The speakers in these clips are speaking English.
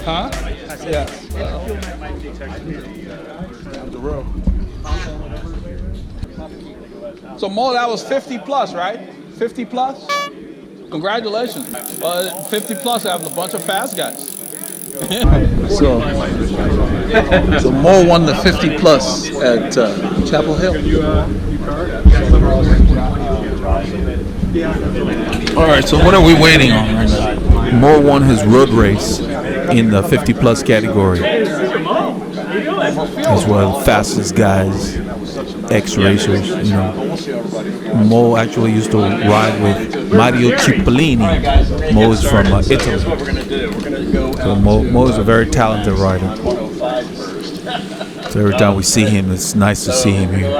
Huh? Yeah. The road. So Mo, that was 50 plus, right? 50 plus? Congratulations. 50 plus having a bunch of fast guys. so Mo won the 50 plus at Chapel Hill. All right, so what are we waiting on right now? Mo won his road race in the 50 plus category. As well, fastest guys, ex-racers, you know. Mo actually used to ride with Mario Cipollini. Mo is from Italy. So Mo is a very talented rider. So every time we see him, it's nice to see him here.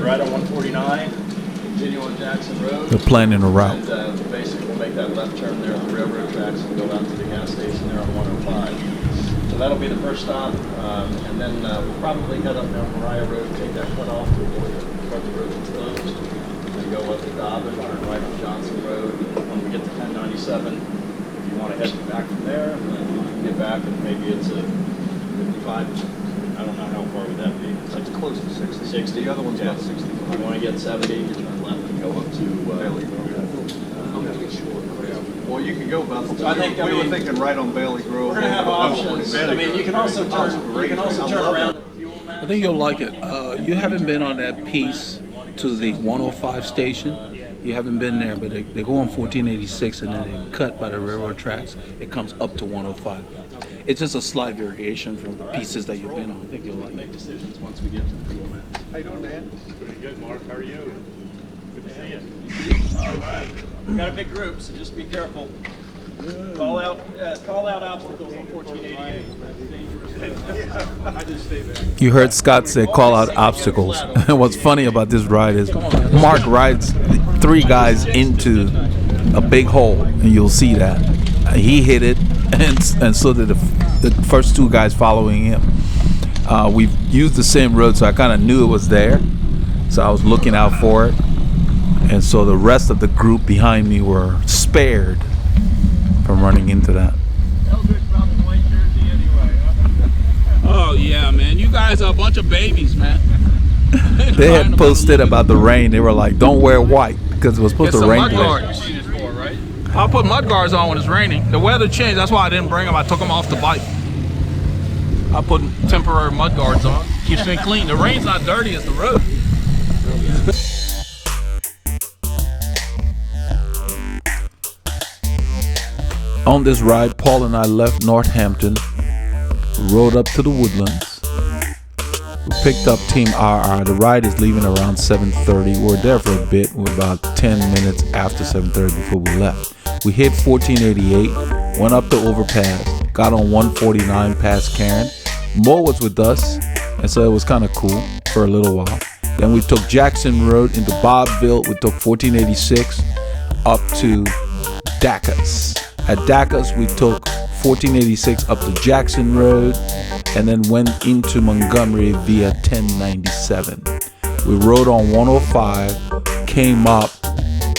Right on 149, continue on Jackson Road. They're planning a route. And basically we'll make that left turn there on the railroad tracks and go out to the gas station there on 105. So that'll be the first stop, and then we'll probably head up down Mariah Road, take that cut off to avoid the road that's closed, and then go up to Dobbin, turn right on Johnson Road. When we get to 1097, if you want to head back from there, and then you can get back, and maybe it's a 55. I don't know how far would that be. It's close to 60. 60. The other one's about 60. If you want to get 70, you turn left and go up to Bailey. Well, you can go about. I think we were thinking right on Bailey Grove. We're gonna have options. I mean, you can also turn. You can also turn around. I think you'll like it. You haven't been on that piece to the 105 station. You haven't been there, but they go on 1486 and then they cut by the railroad tracks. It comes up to 105. It's just a slight variation from the pieces that you've been on. I think you'll like Make decisions once we get to the fuel maps. How you doing, Dan? Pretty good, Mark. How are you? Good to see you. All right. We got a big group, so just be careful. Call out obstacles on 1488. I just stay there. You heard Scott say call out obstacles. What's funny about this ride is Mark rides 3 guys into a big hole, and you'll see that. He hit it, and so did the first 2 guys following him. We've used the same road, so I kind of knew it was there. So I was looking out for it. And so the rest of the group behind me were spared from running into that. Oh yeah, man! You guys are a bunch of babies, man. They had posted about the rain. They were like, "Don't wear white because it was supposed to rain mud today." guards. I'll put mud guards on when it's raining. The weather changed. That's why I didn't bring them. I took them off the bike. I put temporary mud guards on. Keeps me clean. The rain's not dirty. It's the road. On this ride, Paul and I left Northampton, rode up to the Woodlands. We picked up Team RR. The ride is leaving around 7:30. We're there for a bit. We're about 10 minutes after 7:30 before we left. We hit 1488, went up the overpass, got on 149 past Karen. Mo was with us, and so it was kind of cool for a little while. Then we took Jackson Road into Bobville. We took 1486 up to Dacus. At Dacus, we took 1486 up to Jackson Road and then went into Montgomery via 1097. We rode on 105, came up,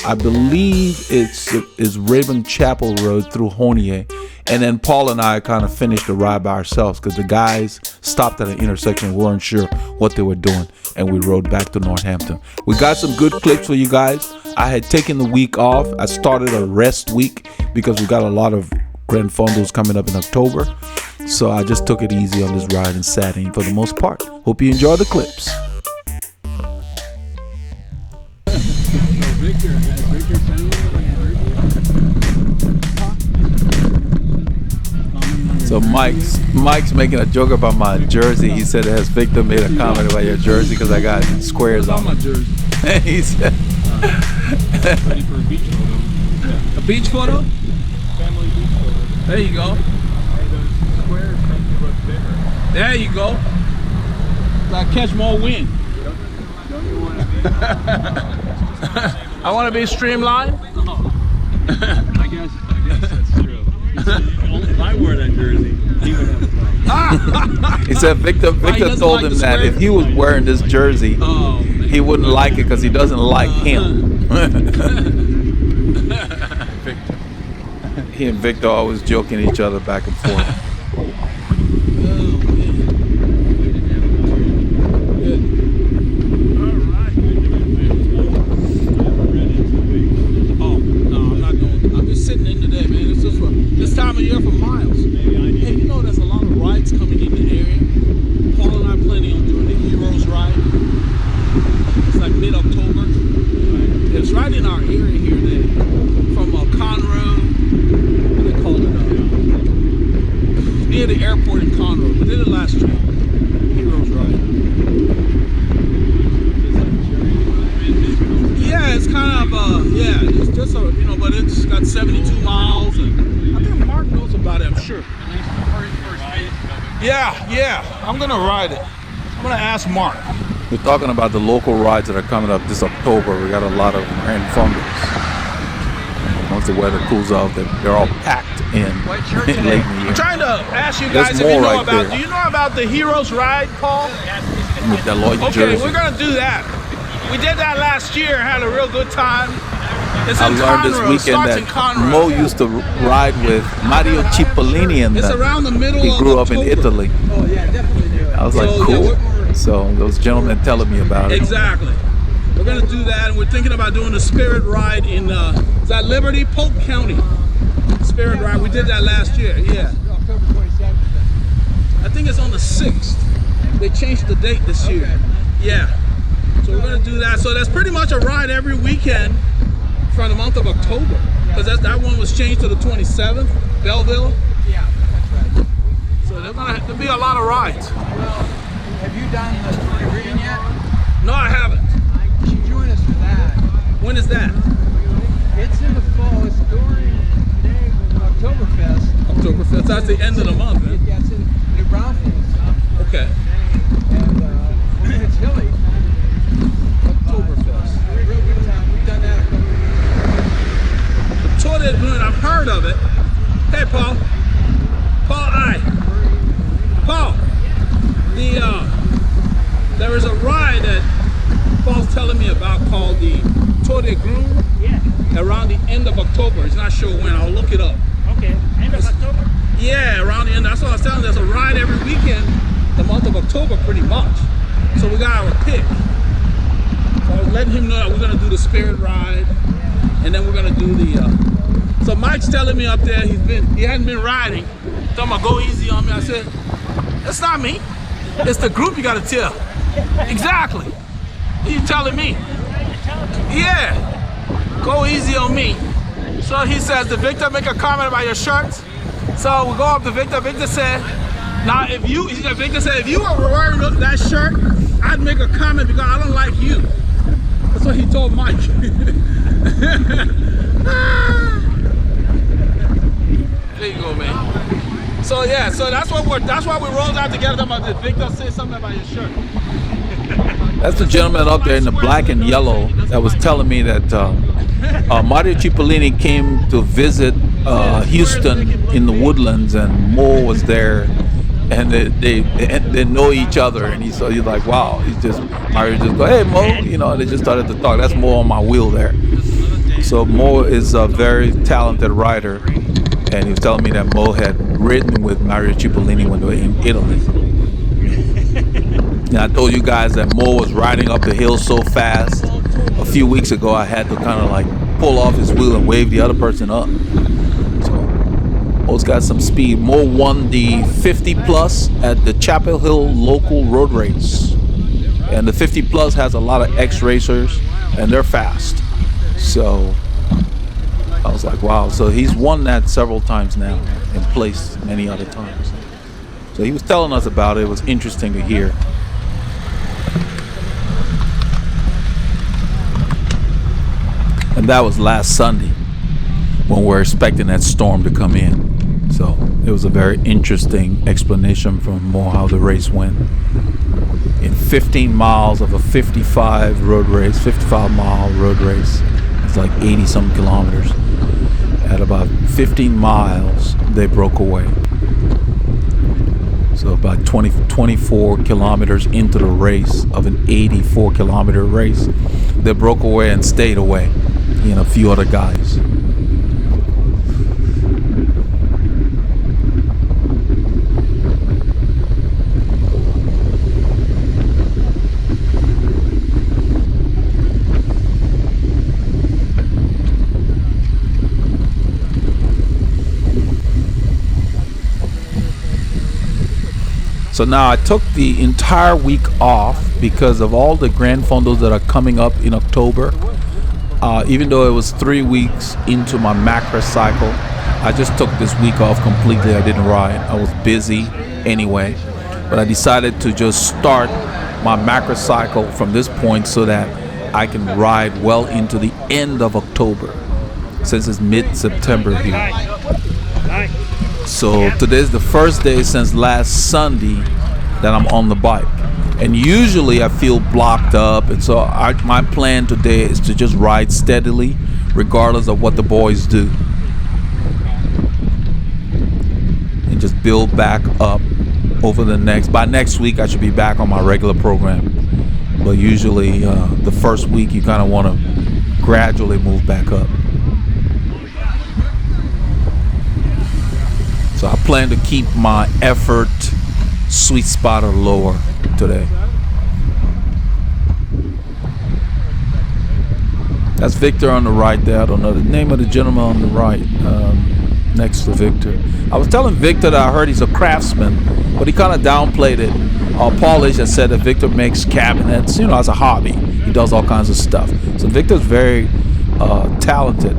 I believe it's Raven Chapel Road through Honier, and then Paul and I kind of finished the ride by ourselves because the guys stopped at an intersection, weren't sure what they were doing, and we rode back to Northampton. We got some good clips for you guys. I had taken the week off. I started a rest week because we got a lot of Grand Fondos coming up in October. So I just took it easy on this ride and sat in for the most part. Hope you enjoy the clips. So Mike's making a joke about my jersey. He said as Victor made a comment about your jersey because I got squares on my jersey. He said, Ready for a beach photo. A beach photo? Family beach photo. There you go. Those squares make you look bigger. There you go. I catch more wind. Don't you want to be? I want to be streamlined. I guess that's true. If I wore that jersey, he would have a problem. he said Victor told him that if he was wearing this jersey, he wouldn't like it because he doesn't like him. He and Victor always joking each other back and forth. This time of year for miles. Hey, you know there's a lot of rides coming in the area. Paul and I planning on doing the Heroes ride. It's like mid-October. It's right in our area here. From Conroe, what do they call it? Near the airport in Conroe. We did it last year. Heroes ride. Yeah, it's kind of it's just a but it's got 72 miles and I think Mark knows about it, I'm sure. Yeah, I'm gonna ride it. I'm gonna ask Mark. We're talking about the local rides that are coming up this October. We got a lot of grand funders. Once the weather cools off, they're all packed in late in the year. I'm trying to ask you guys if you know about. Do you know about the Heroes ride, Paul? With that Lloyd Okay, jersey. we're gonna do that. We did that last year. Had a real good time. It's I in learned Conroe. this It weekend starts that in Conroe. Mo used to ride with Mario Cipollini, and It's around the middle he of grew up in October. Italy. Oh, yeah, definitely do it. I was like, So, cool. yeah, So those gentlemen telling me about it. Exactly. We're gonna do that, and we're thinking about doing the Spirit Ride in is that Liberty, Polk County. Spirit Ride. We did that last year. Yeah. October 27th. I think it's on the 6th. They changed the date this year. Yeah. So we're gonna do that. So that's pretty much a ride every weekend for the month of October, because that one was changed to the 27th, Belleville. Yeah, that's right. So there'll be a lot of rides. Well, have you done the Tour de Green yet? No, I haven't. You should join us for that. When is that? It's in the fall. It's during Oktoberfest. Oktoberfest. That's the end of the month, man. Yeah, it's in New Braunfels. Okay. And it's hilly. Oktoberfest. Real good time. We've done that a couple of years. Tour de Green, I've heard of it. Hey, Paul. Paul, there is a ride that Paul's telling me about called the Tour de Green. Yeah. Around the end of October. He's not sure when. I'll look it up. Okay. End of October? Yeah, around the end. That's what I was telling you. There's a ride every weekend, the month of October, pretty much. So we got our pick. So I was letting him know that we're gonna do the Spirit Ride, and then we're gonna do the. So Mike's telling me up there he hadn't been riding. Talking about go easy on me. I said, that's not me. It's the group you gotta tell. Exactly. You telling me? Yeah. Go easy on me. So he says, did Victor make a comment about your shirts? So we go up to Victor. Victor said, now Victor said, if you were wearing that shirt, I'd make a comment because I don't like you. That's what he told Mike. There you go, man. So yeah, so that's why we rolled out together. Did Victor say something about your shirt? That's the gentleman up there in the black and yellow that was telling me that Mario Cipollini came to visit Houston in the Woodlands, and Mo was there, and they know each other, and he's like, wow, Mario just go, hey Mo, and they just started to talk. That's Mo on my wheel there. So Mo is a very talented rider, and he was telling me that Mo had ridden with Mario Cipollini when they were in Italy. And I told you guys that Mo was riding up the hill so fast. A few weeks ago, I had to kind of like pull off his wheel and wave the other person up. So Mo's got some speed. Mo won the 50 plus at the Chapel Hill local road race. And the 50 plus has a lot of ex-racers, and they're fast. So I was like, wow. So he's won that several times now and placed many other times. So he was telling us about it. It was interesting to hear. And that was last Sunday when we were expecting that storm to come in. So it was a very interesting explanation from Mo how the race went. In 15 miles of a 55 mile road race, it's like 80 some kilometers. At about 15 miles, they broke away. So about 24 kilometers into the race of an 84 kilometer race, they broke away and stayed away. A few other guys. So now I took the entire week off because of all the Grand Fondos that are coming up in October. Even though it was 3 weeks into my macro cycle, I just took this week off completely. I didn't ride. I was busy anyway. But I decided to just start my macro cycle from this point so that I can ride well into the end of October, since it's mid-September here. So today's the first day since last Sunday that I'm on the bike. And usually I feel blocked up, and so my plan today is to just ride steadily regardless of what the boys do, and just build back up over by next week I should be back on my regular program. But usually the first week you kind of want to gradually move back up. So I plan to keep my effort sweet spot or lower today. That's Victor on the right there. I don't know the name of the gentleman on the right next to Victor. I was telling Victor that I heard he's a craftsman, but he kind of downplayed it. Paulish has said that Victor makes cabinets, as a hobby. He does all kinds of stuff. So Victor's very talented,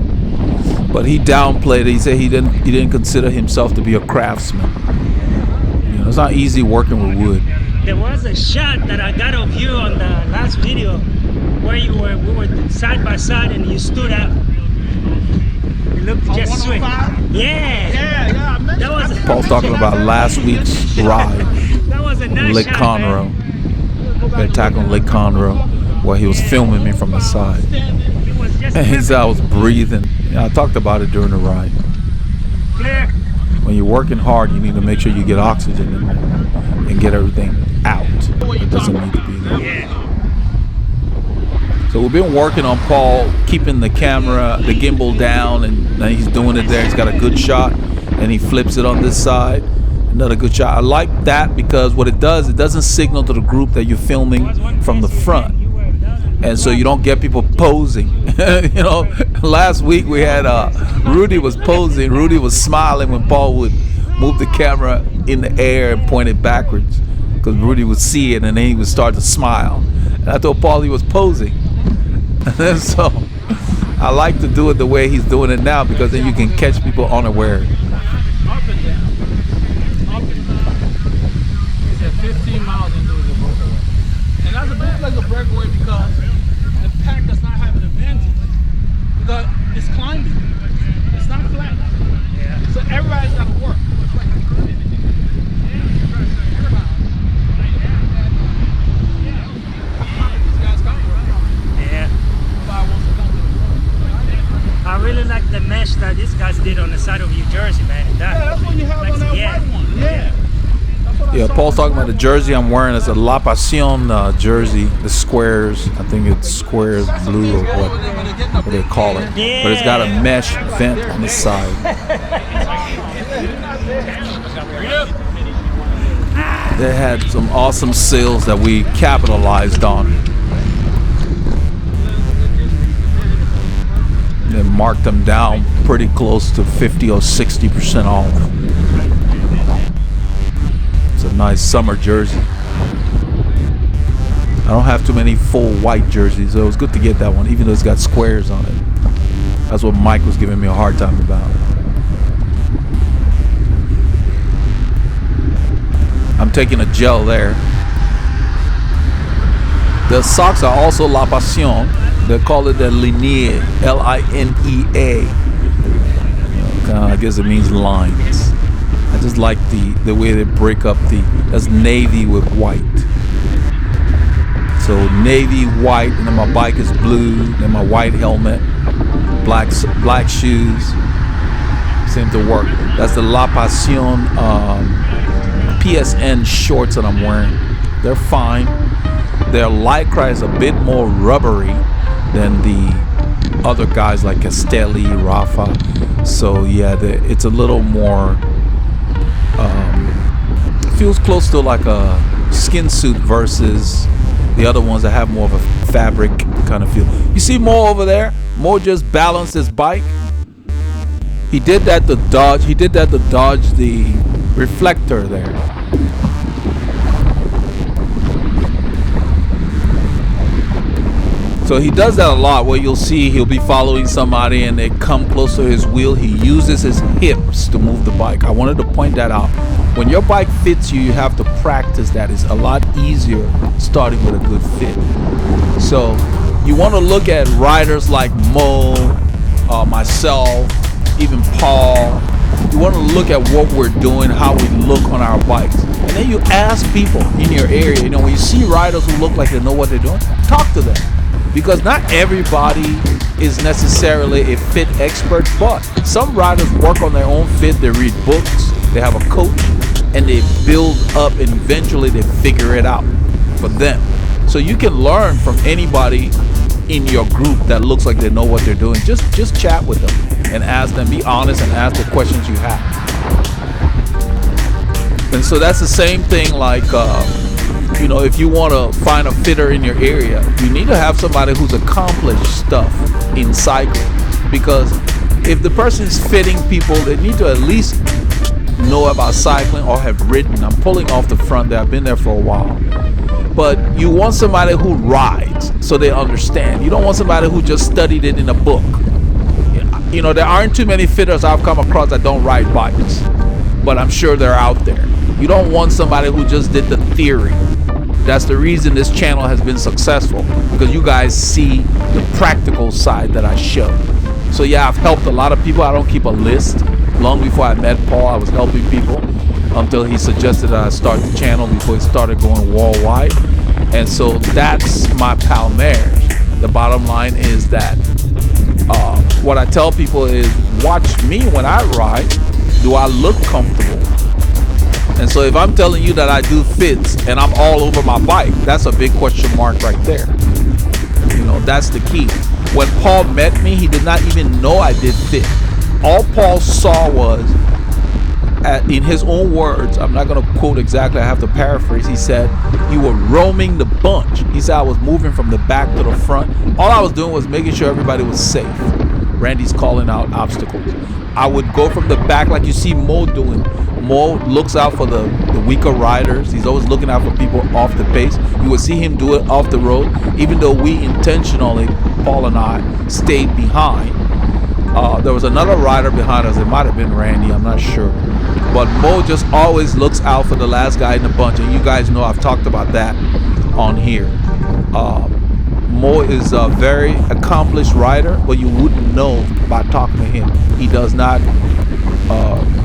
but he downplayed it. He said he didn't consider himself to be a craftsman. It's not easy working with wood. There was a shot that I got of you on the last video where we were side by side and you stood up. It looked just sweet. Yeah. That was Paul's talking about last week's ride. That was a nice Lake shot, Conroe. man. The attack on Lake Conroe, where he was filming me from the side. It was just And he said I was breathing. I talked about it during the ride. clear. When you're working hard, you need to make sure you get oxygen in there and get everything out. It doesn't need to be there. Yeah. So we've been working on Paul keeping the camera, the gimbal down, and now he's doing it there. He's got a good shot, and he flips it on this side. Another good shot. I like that because what it does, it doesn't signal to the group that you're filming from the front. And so you don't get people posing. Last week we had Rudy was posing. Rudy was smiling when Paul would move the camera in the air and point it backwards, because Rudy would see it and then he would start to smile. And I told Paul he was posing. And so I like to do it the way he's doing it now, because then you can catch people unaware. Up and down. Up and down. He said 15 miles into the breakaway. And that's a bit like a breakaway because the pack does not have an advantage. Because it's climbing. It's not flat. Yeah. So everybody's got to work. Yeah. I really like the mesh that these guys did on the side of your jersey, man. That's what you have on that white one. Yeah. Yeah, Paul's talking about the jersey I'm wearing. It's a La Pasión jersey, the squares. I think it's squares blue or what they call it. Yeah. But it's got a mesh vent on the side. They had some awesome sales that we capitalized on. They marked them down pretty close to 50 or 60% off. It's a nice summer jersey. I don't have too many full white jerseys, so it was good to get that one, even though it's got squares on it. That's what Mike was giving me a hard time about. I'm taking a gel there. The socks are also La Pasión. They call it the Linea, L-I-N-E-A. I guess it means lines. I just like the way they break up that's navy with white. So navy, white, and then my bike is blue, then my white helmet, black shoes. Seem to work. That's the La Pasión PSN shorts that I'm wearing. They're fine. Their Lycra is a bit more rubbery than the other guys like Castelli, Rafa. So yeah, it's a little more, feels close to like a skin suit versus the other ones that have more of a fabric kind of feel. You see Mo over there? Mo just balanced his bike. He did that to dodge the reflector there. So he does that a lot, where you'll see he'll be following somebody and they come close to his wheel. He uses his hips to move the bike. I wanted to point that out. When your bike fits you, you have to practice that. It's a lot easier starting with a good fit. So you want to look at riders like Mo, myself, even Paul. You want to look at what we're doing, how we look on our bikes. And then you ask people in your area, you know, when you see riders who look like they know what they're doing, talk to them. Because not everybody is necessarily a fit expert, but some riders work on their own fit. They read books, they have a coach, and they build up, and eventually they figure it out for them. So you can learn from anybody in your group that looks like they know what they're doing. Just chat with them and ask them, be honest, and ask the questions you have. And so that's the same thing like, you know, if you want to find a fitter in your area, you need to have somebody who's accomplished stuff in cycling. Because if the person's fitting people, they need to at least know about cycling or have ridden. I'm pulling off the front there. I've been there for a while. But you want somebody who rides so they understand. You don't want somebody who just studied it in a book. You know, there aren't too many fitters I've come across that don't ride bikes, but I'm sure they're out there. You don't want somebody who just did the theory. That's the reason this channel has been successful, because you guys see the practical side that I show. So yeah, I've helped a lot of people. I don't keep a list. Long before I met Paul, I was helping people until he suggested that I start the channel before it started going worldwide. And so that's my pal marriage. The bottom line is that what I tell people is, watch me when I ride. Do I look comfortable? And so if I'm telling you that I do fits and I'm all over my bike, that's a big question mark right there. You know, that's the key. When Paul met me, he did not even know I did fit. All Paul saw was, in his own words, I'm not going to quote exactly, I have to paraphrase, he said, you were roaming the bunch. He said I was moving from the back to the front. All I was doing was making sure everybody was safe. Randy's calling out obstacles. I would go from the back like you see Mo doing. Mo looks out for the weaker riders. He's always looking out for people off the pace. You would see him do it off the road, even though we intentionally, Paul and I, stayed behind. There was another rider behind us. It might have been Randy, I'm not sure. But Mo just always looks out for the last guy in the bunch, and you guys know I've talked about that on here. Mo is a very accomplished rider, but you wouldn't know by talking to him. He does not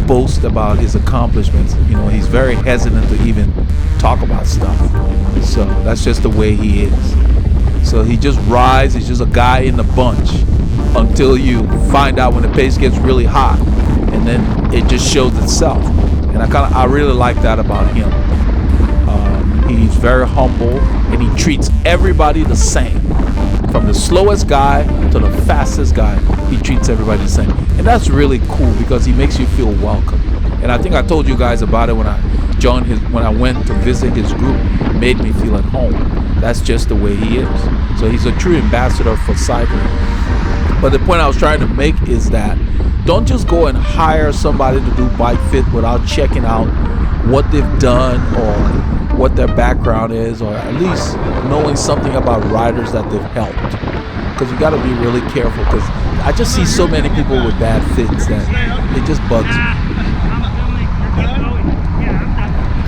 boast about his accomplishments. You know, he's very hesitant to even talk about stuff. So that's just the way he is. So he just rides. He's just a guy in the bunch until you find out when the pace gets really hot, and then it just shows itself. And I really like that about him. He's very humble, and he treats everybody the same. From the slowest guy to the fastest guy, he treats everybody the same. And that's really cool because he makes you feel welcome. And I think I told you guys about it when I went to visit his group. It made me feel at home. That's just the way he is. So he's a true ambassador for cycling. But the point I was trying to make is that don't just go and hire somebody to do bike fit without checking out what they've done or what their background is, or at least knowing something about riders that they've helped. Because you got to be really careful, because I just see so many people with bad fits that it just bugs me.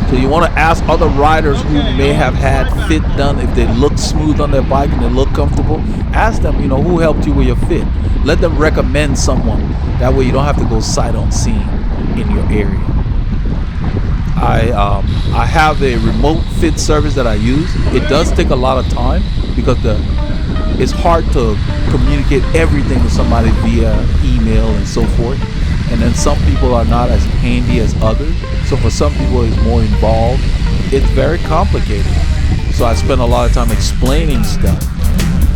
So you want to ask other riders who may have had fit done, if they look smooth on their bike and they look comfortable, ask them, you know, who helped you with your fit. Let them recommend someone. That way you don't have to go sight unseen in your area. I have a remote fit service that I use. It does take a lot of time because it's hard to communicate everything to somebody via email and so forth. And then some people are not as handy as others. So for some people it's more involved. It's very complicated. So I spend a lot of time explaining stuff.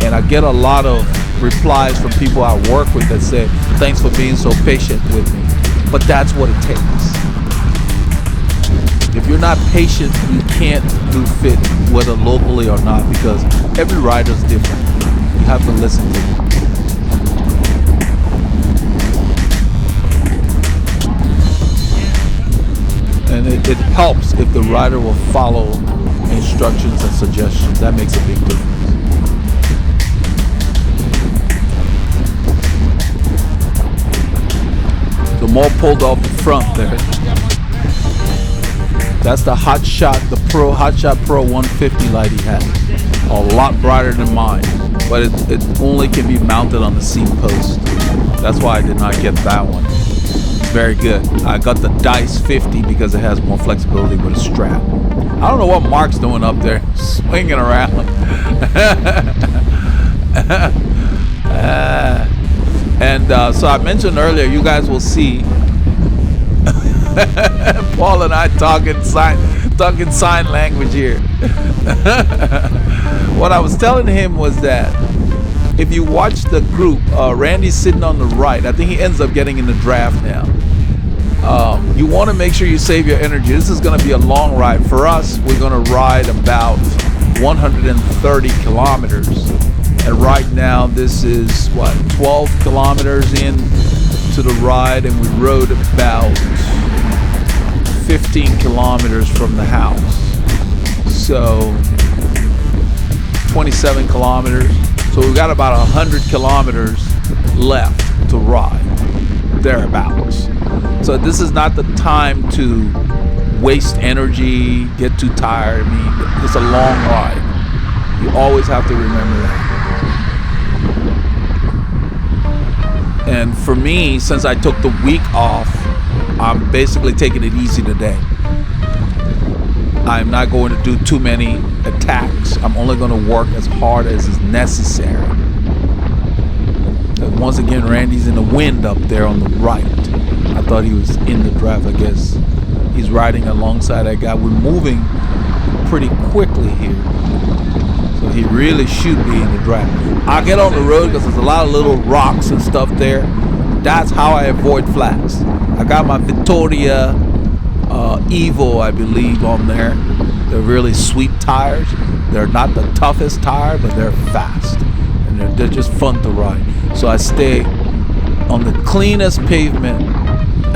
And I get a lot of replies from people I work with that say, thanks for being so patient with me. But that's what it takes. If you're not patient, you can't do fit, whether locally or not, because every rider's different. You have to listen to them. And it helps if the rider will follow instructions and suggestions. That makes a big difference. Mo pulled off the front there. That's the Hot Shot Pro 150 light he had. A lot brighter than mine, but it only can be mounted on the seat post. That's why I did not get that one. Very good. I got the Dice 50 because it has more flexibility with a strap. I don't know what Mark's doing up there, swinging around. So I mentioned earlier, you guys will see Paul and I talking sign language here. What I was telling him was that if you watch the group, Randy's sitting on the right. I think he ends up getting in the draft now. You want to make sure you save your energy. This is going to be a long ride. For us, we're going to ride about 130 kilometers. And right now, this is, 12 kilometers in to the ride, and we rode about 15 kilometers from the house. So, 27 kilometers. So we've got about 100 kilometers left to ride, thereabouts. So this is not the time to waste energy, get too tired. I mean, it's a long ride. You always have to remember that. And for me, since I took the week off, I'm basically taking it easy today. I'm not going to do too many attacks. I'm only going to work as hard as is necessary. And once again, Randy's in the wind up there on the right. I thought he was in the draft. I guess he's riding alongside that guy. We're moving pretty quickly here, so he really should be in the draft. I'll get on the road because there's a lot of little rocks and stuff there. That's how I avoid flats. I got my Vittoria Evo, I believe, on there. They're really sweet tires. They're not the toughest tire, but they're fast, and they're just fun to ride. So I stay on the cleanest pavement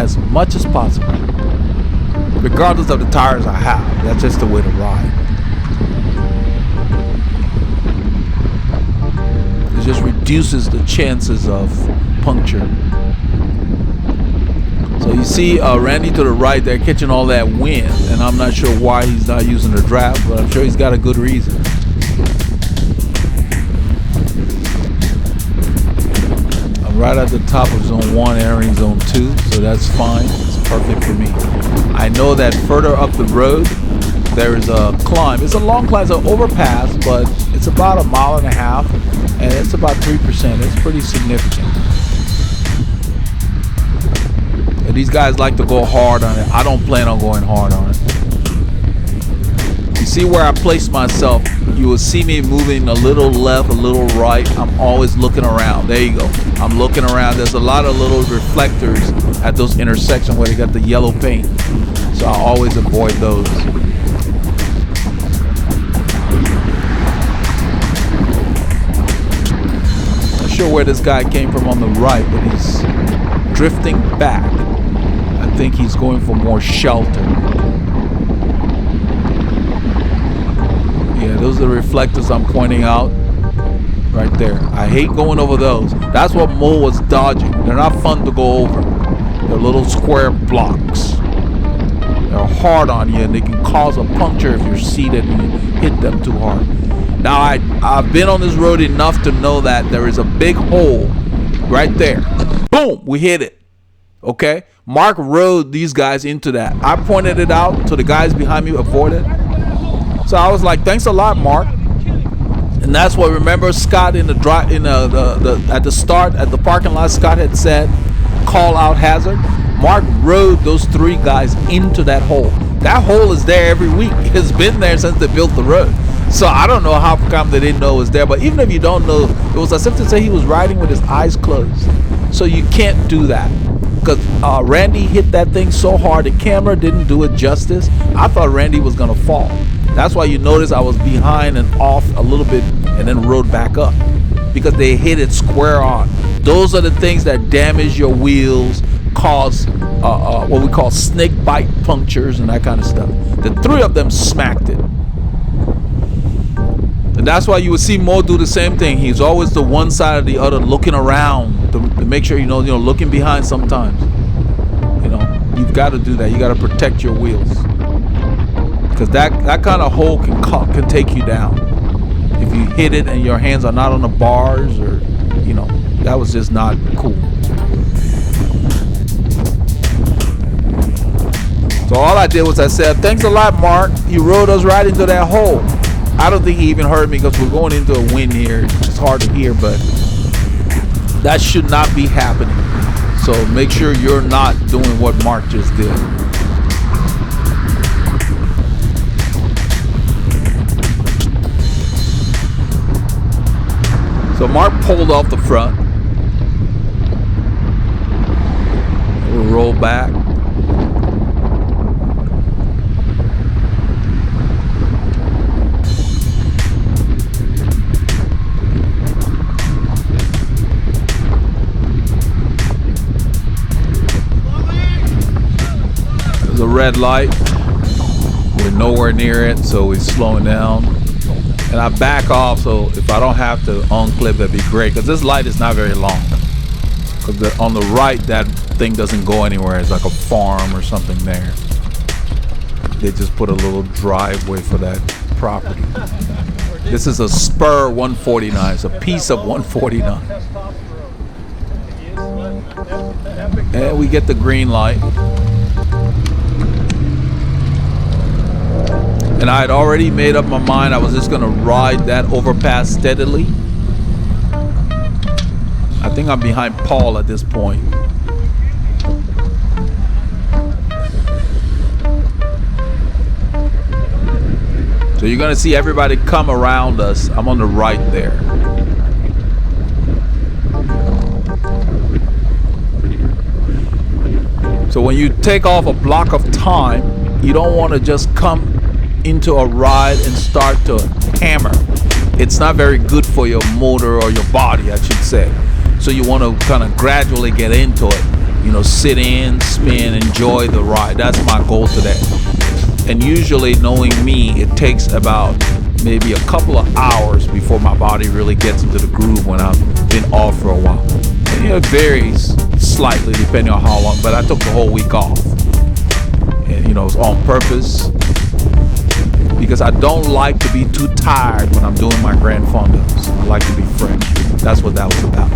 as much as possible, regardless of the tires I have. That's just the way to ride. It just reduces the chances of puncture. So you see Randy to the right there catching all that wind, and I'm not sure why he's not using the draft, but I'm sure he's got a good reason. I'm right at the top of zone 1, entering zone 2, so that's fine. It's perfect for me. I know that further up the road there is a climb. It's a long climb, it's an overpass, but it's about 1.5 miles, and it's about 3%. It's pretty significant. These guys like to go hard on it. I don't plan on going hard on it. You see where I place myself, you will see me moving a little left, a little right. I'm always looking around. There you go. I'm looking around. There's a lot of little reflectors at those intersections where they got the yellow paint. So I always avoid those. Not sure where this guy came from on the right, but he's drifting back. I think he's going for more shelter. Yeah, those are the reflectors I'm pointing out right there. I hate going over those. That's what Mo was dodging. They're not fun to go over. They're little square blocks. They're hard on you, and they can cause a puncture if you're seated and you hit them too hard. Now, I've been on this road enough to know that there is a big hole right there. Boom, we hit it. Okay, Mark rode these guys into that. I pointed it out to the guys behind me, avoided. So I was like, "Thanks a lot, Mark." And that's what, remember, Scott in the at the start at the parking lot, Scott had said, "Call out hazard." Mark rode those 3 guys into that hole. That hole is there every week. It's been there since they built the road. So I don't know how come they didn't know it was there. But even if you don't know, it was as if to say he was riding with his eyes closed. So you can't do that. Because Randy hit that thing so hard, the camera didn't do it justice. I thought Randy was going to fall. That's why you notice I was behind and off a little bit and then rode back up. Because they hit it square on. Those are the things that damage your wheels, cause what we call snake bite punctures and that kind of stuff. The 3 of them smacked it. And that's why you would see Mo do the same thing. He's always the one side or the other looking around to make sure, you know, looking behind sometimes. You've got to do that. You got to protect your wheels, because that kind of hole can take you down. If you hit it and your hands are not on the bars, or that was just not cool. So all I did was I said, "Thanks a lot, Mark. You rode us right into that hole." I don't think he even heard me because we're going into a wind here. It's hard to hear, but that should not be happening. So make sure you're not doing what Mark just did. So Mark pulled off the front. We'll roll back. There's a red light. We're nowhere near it, so we're slowing down. And I back off, so if I don't have to unclip, that'd be great, because this light is not very long. Because on the right, that thing doesn't go anywhere. It's like a farm or something there. They just put a little driveway for that property. This is a spur 149. It's a piece of 149. And we get the green light. And I had already made up my mind I was just gonna ride that overpass steadily. I think I'm behind Paul at this point. So you're gonna see everybody come around us. I'm on the right there. So when you take off a block of time, you don't want to just come into a ride and start to hammer. It's not very good for your motor or your body, I should say. So you want to kind of gradually get into it. Sit in, spin, enjoy the ride. That's my goal today. And usually, knowing me, it takes about maybe a couple of hours before my body really gets into the groove when I've been off for a while. And, it varies slightly depending on how long, but I took the whole week off. And, it was on purpose, because I don't like to be too tired when I'm doing my Grand Fondos. I like to be fresh. That's what that was about.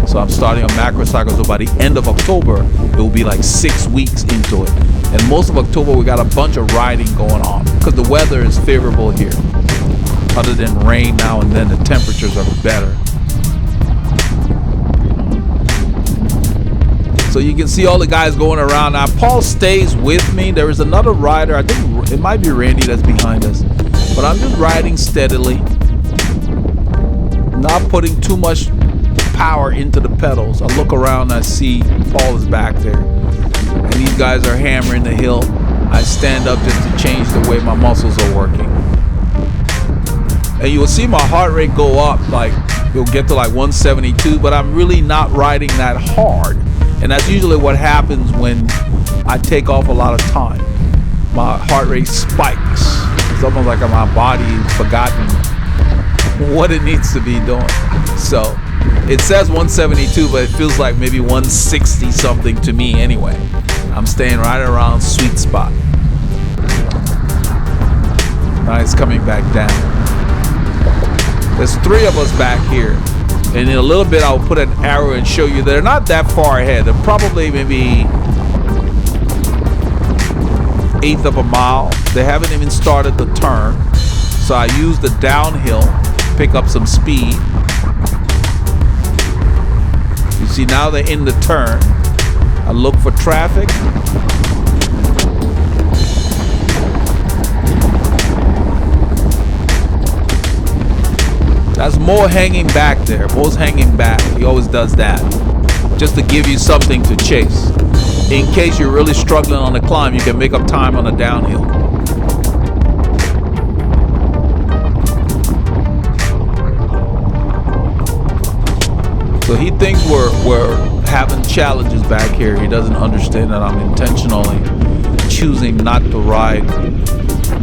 So I'm starting a macro cycle, so by the end of October, it will be like 6 weeks into it. And most of October, we got a bunch of riding going on, because the weather is favorable here. Other than rain now and then, the temperatures are better. So you can see all the guys going around. Now, Paul stays with me. There is another rider. I think it might be Randy that's behind us. But I'm just riding steadily. Not putting too much power into the pedals. I look around and I see Paul is back there. And these guys are hammering the hill. I stand up just to change the way my muscles are working. And you will see my heart rate go up. Like, it'll get to like 172. But I'm really not riding that hard. And that's usually what happens when I take off a lot of time. My heart rate spikes. It's almost like my body's forgotten what it needs to be doing. So it says 172, but it feels like maybe 160 something to me anyway. I'm staying right around sweet spot. Now it's coming back down. There's 3 of us back here. And in a little bit, I'll put an arrow and show you they're not that far ahead. They're probably maybe 1/8 of a mile. They haven't even started the turn. So I use the downhill, pick up some speed. You see, now they're in the turn. I look for traffic. That's Mo hanging back there. Mo's hanging back. He always does that, just to give you something to chase. In case you're really struggling on the climb, you can make up time on the downhill. So he thinks we're having challenges back here. He doesn't understand that I'm intentionally choosing not to ride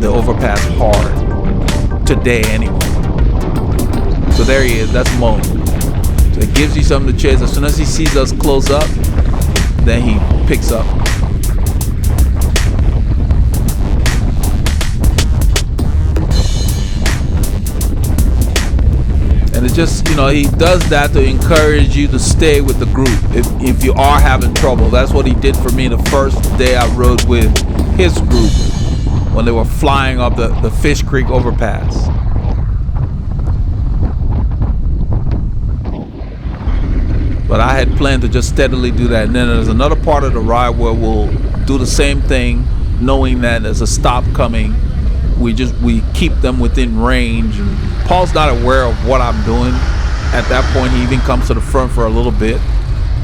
the overpass hard today anyway. So there he is. That's Mo. So it gives you something to chase. As soon as he sees us close up, then he picks up. just, he does that to encourage you to stay with the group if you are having trouble. That's what he did for me the first day I rode with his group when they were flying up the Fish Creek overpass. But I had planned to just steadily do that. And then there's another part of the ride where we'll do the same thing, knowing that there's a stop coming. We keep them within range. And Paul's not aware of what I'm doing. At that point, he even comes to the front for a little bit.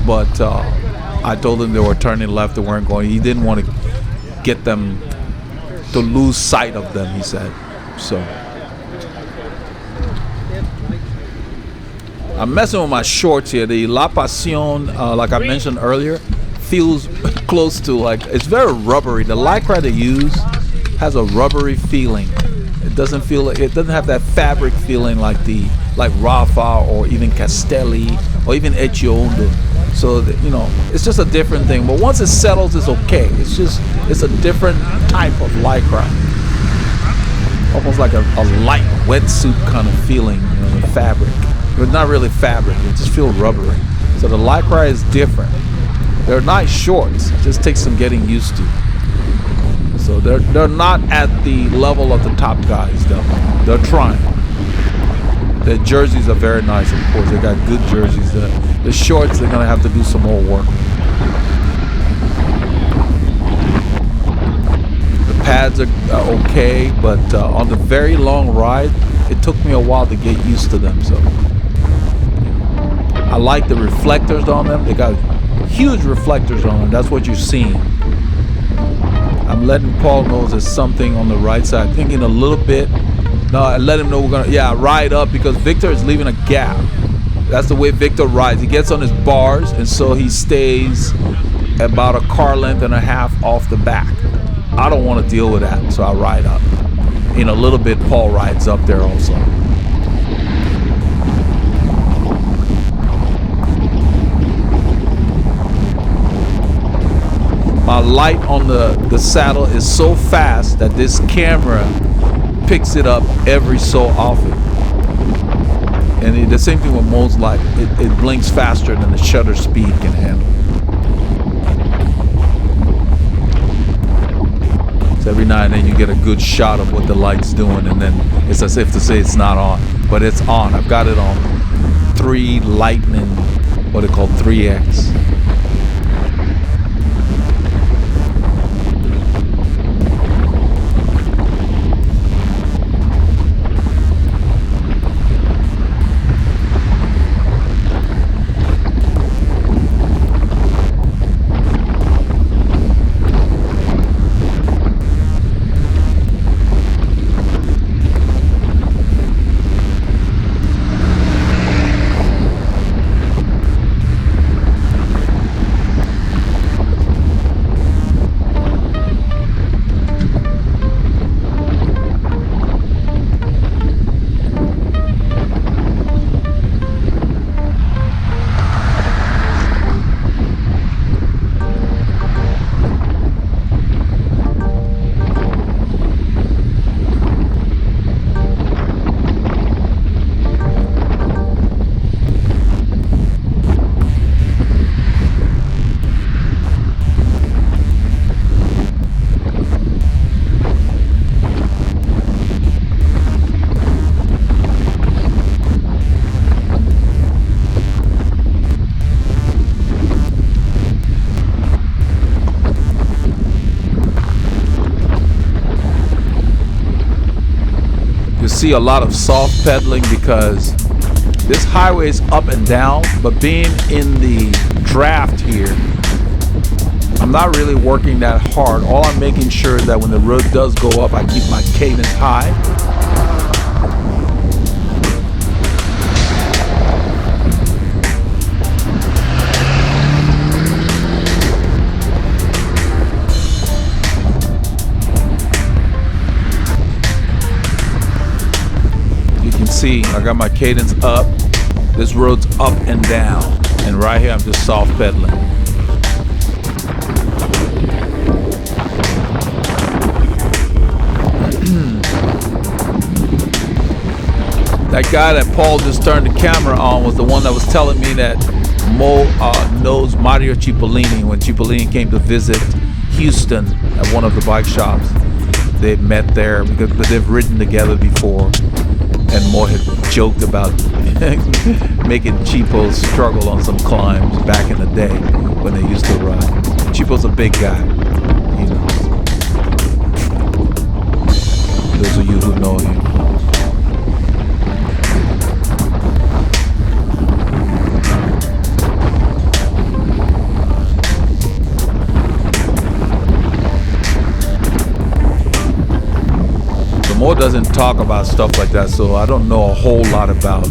But I told him they were turning left, they weren't going. He didn't want to get them to lose sight of them, he said. So I'm messing with my shorts here. The La Pasión, like I mentioned earlier, feels close to, like, it's very rubbery. The Lycra they use has a rubbery feeling. It doesn't have that fabric feeling like Rafa or even Castelli or even Echiondo. So it's just a different thing. But once it settles, it's okay. It's a different type of Lycra. Almost like a light wetsuit kind of feeling, the fabric. But not really fabric, it just feels rubbery. So the Lycra is different. They're nice shorts, it just takes some getting used to. So they're not at the level of the top guys though. They're trying. The jerseys are very nice, of course. They got good jerseys. The shorts, they're gonna have to do some more work. The pads are okay, but on the very long ride, it took me a while to get used to them. So I like the reflectors on them. They got huge reflectors on them. That's what you're seeing. I'm letting Paul know there's something on the right side. Thinking a little bit. No, I let him know we're gonna, ride up because Victor is leaving a gap. That's the way Victor rides. He gets on his bars, and so he stays about a car length and a half off the back. I don't want to deal with that, so I ride up. In a little bit, Paul rides up there also. My light on the saddle is so fast that this camera picks it up every so often. And the same thing with Mo's light. It blinks faster than the shutter speed can handle. So every now and then you get a good shot of what the light's doing, and then it's as if to say it's not on, but it's on. I've got it on 3 Lightning, what they call 3X. See a lot of soft pedaling because this highway is up and down, but being in the draft here, I'm not really working that hard. All I'm making sure is that when the road does go up, I keep my cadence high. See, I got my cadence up. This road's up and down, and right here I'm just soft pedaling. That guy that Paul just turned the camera on was the one that was telling me that Mo knows Mario Cipollini. When Cipollini came to visit Houston at one of the bike shops, they met there because they've ridden together before. And Mo had joked about making Chipo struggle on some climbs back in the day when they used to ride. Chipo's a big guy, you know. Those of you who know him. Mo doesn't talk about stuff like that, so I don't know a whole lot about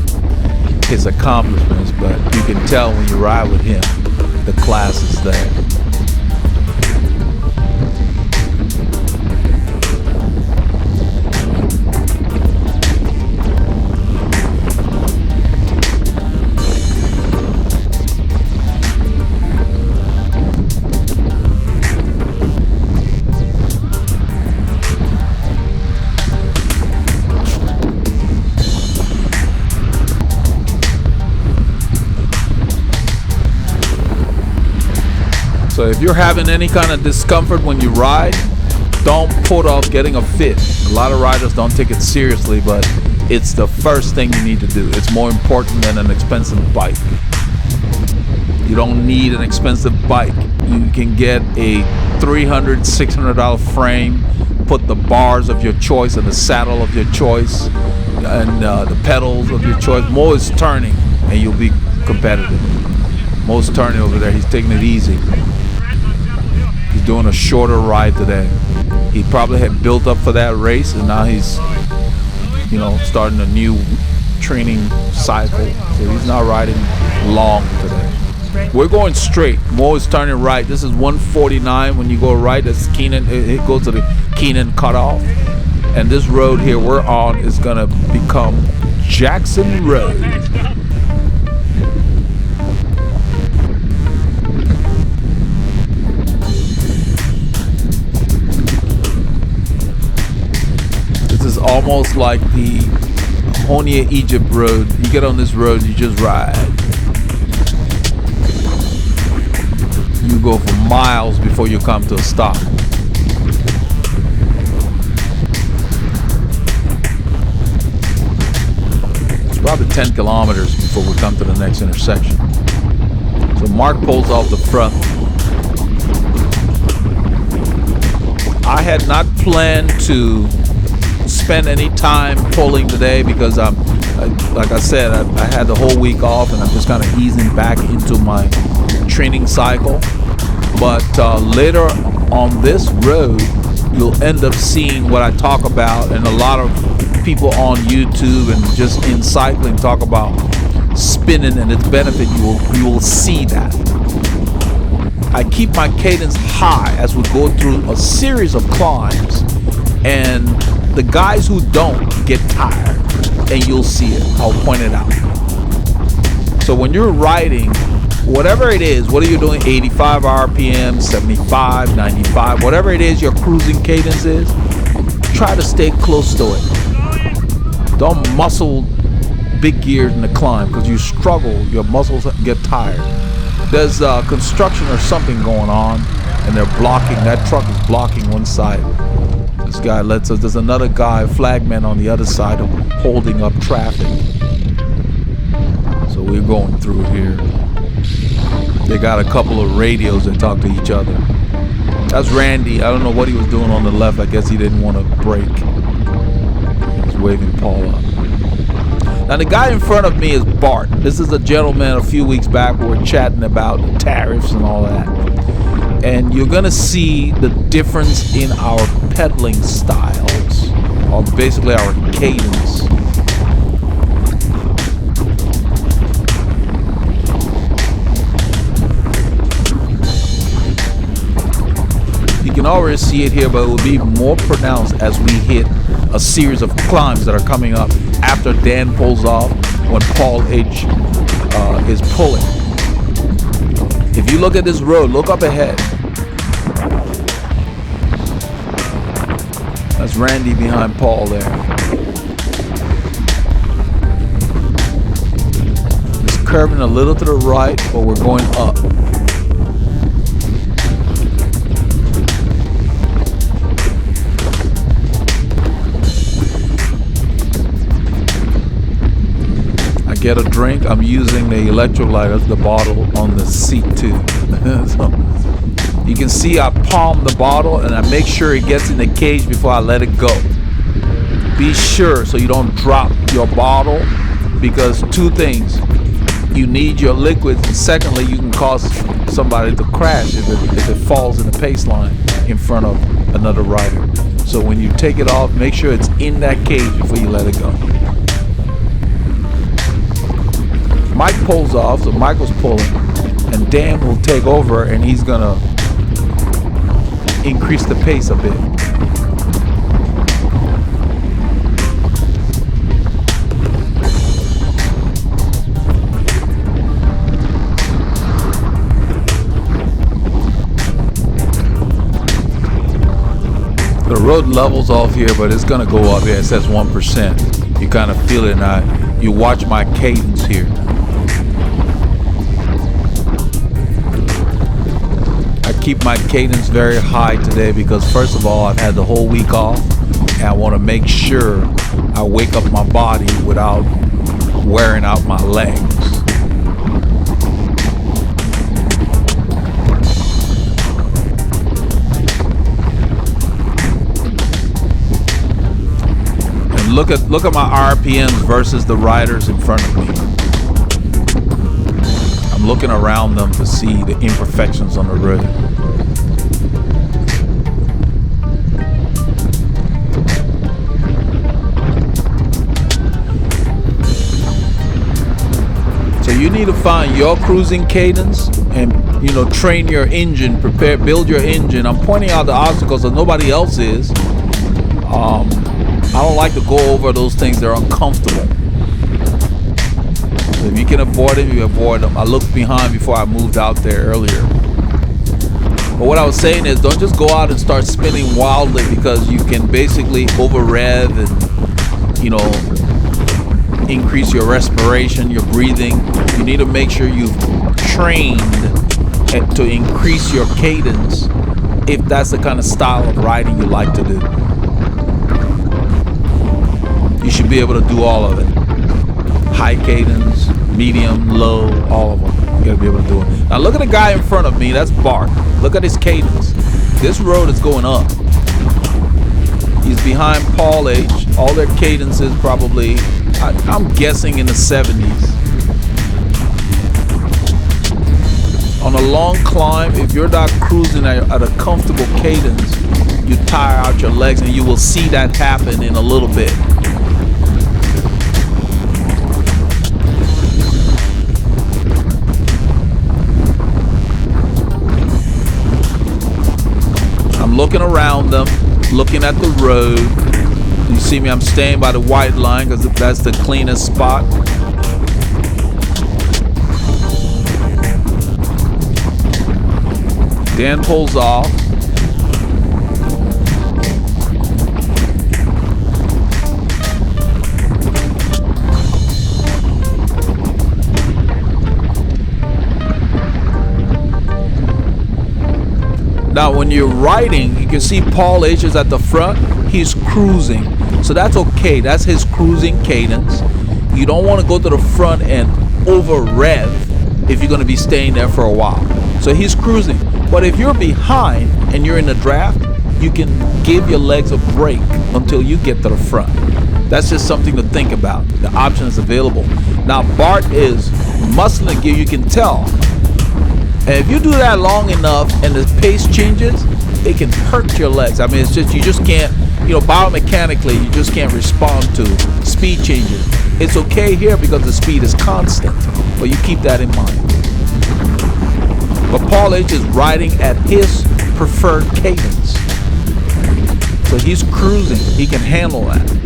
his accomplishments, but you can tell when you ride with him, the class is there. So if you're having any kind of discomfort when you ride, don't put off getting a fit. A lot of riders don't take it seriously, but it's the first thing you need to do. It's more important than an expensive bike. You don't need an expensive bike. You can get a $300, $600 frame, put the bars of your choice and the saddle of your choice and the pedals of your choice. Mo is turning and you'll be competitive. Mo's turning over there. He's taking it easy. He's doing a shorter ride today. He probably had built up for that race, and now he's, you know, starting a new training cycle. So he's not riding long today. We're going straight. Mo is turning right. This is 149. When you go right, that's Keenan. It goes to the Keenan cutoff. And this road here we're on is gonna become Jackson Road. Almost like the Honia Egypt road. You get on this road, you just ride. You go for miles before you come to a stop. It's probably 10 kilometers before we come to the next intersection. So Mark pulls off the front. I had not planned to spend any time pulling today because like I said, I had the whole week off and I'm just kind of easing back into my training cycle. But later on this road, you'll end up seeing what I talk about, and a lot of people on YouTube and just in cycling talk about spinning and its benefit. You will see that. I keep my cadence high as we go through a series of climbs, and the guys who don't get tired, and you'll see it. I'll point it out. So when you're riding, whatever it is, what are you doing? 85 RPM, 75, 95, whatever it is your cruising cadence is, try to stay close to it. Don't muscle big gears in the climb because you struggle, your muscles get tired. There's construction or something going on, and they're blocking, that truck is blocking one side. This guy lets us, there's another guy, flagman on the other side holding up traffic. So we're going through here. They got a couple of radios that talk to each other. That's Randy. I don't know what he was doing on the left. I guess he didn't want to brake. He's waving Paul up. Now the guy in front of me is Bart. This is a gentleman a few weeks back we were chatting about the tariffs and all that. And you're gonna see the difference in our pedaling styles, or basically our cadence. You can already see it here, but it will be more pronounced as we hit a series of climbs that are coming up after Dan pulls off, when Paul H is pulling. If you look at this road, look up ahead. That's Randy behind Paul there. curving a little to the right, but we're going up. I get a drink. I'm using the electrolyte as the bottle on the seat too. So you can see I palm the bottle and I make sure it gets in the cage before I let it go. Be sure so you don't drop your bottle, because two things: you need your liquids, and secondly, you can cause somebody to crash if it falls in the pace line in front of another rider. So when you take it off, make sure it's in that cage before you let it go. Mike pulls off, so Michael's pulling, and Dan will take over, and he's gonna increase the pace a bit. The road levels off here, but it's gonna go up here. It says 1%. You kind of feel it now. You watch my cadence here. I keep my cadence very high today because first of all, I've had the whole week off, and I want to make sure I wake up my body without wearing out my legs. Look at my RPMs versus the riders in front of me. I'm looking around them to see the imperfections on the road. So you need to find your cruising cadence and, you know, train your engine, build your engine. I'm pointing out the obstacles that nobody else is. I don't like to go over those things. They're uncomfortable. So if you can avoid them, you avoid them. I looked behind before I moved out there earlier. But what I was saying is, don't just go out and start spinning wildly, because you can basically over rev and, you know, increase your respiration, your breathing. You need to make sure you've trained to increase your cadence if that's the kind of style of riding you like to do. You should be able to do all of it. High cadence, medium, low, all of them. You gotta be able to do it. Now look at the guy in front of me, that's Bart. Look at his cadence. This road is going up. He's behind Paul H. All their cadences probably, I'm guessing in the 70s. On a long climb, if you're not cruising at a comfortable cadence, you tire out your legs, and you will see that happen in a little bit. I'm looking around them, looking at the road. You see me, I'm staying by the white line because that's the cleanest spot. Dan pulls off. Now, when you're riding, you can see Paul H is at the front. He's cruising. So that's okay. That's his cruising cadence. You don't want to go to the front and over rev if you're going to be staying there for a while. So he's cruising. But if you're behind and you're in the draft, you can give your legs a break until you get to the front. That's just something to think about. The option is available. Now, Bart is muscling gear, you can tell. And if you do that long enough and the pace changes, it can hurt your legs. I mean, it's just, you just can't, you know, biomechanically, you just can't respond to speed changes. It's okay here because the speed is constant, but you keep that in mind. But Paul H is riding at his preferred cadence. So he's cruising, he can handle that.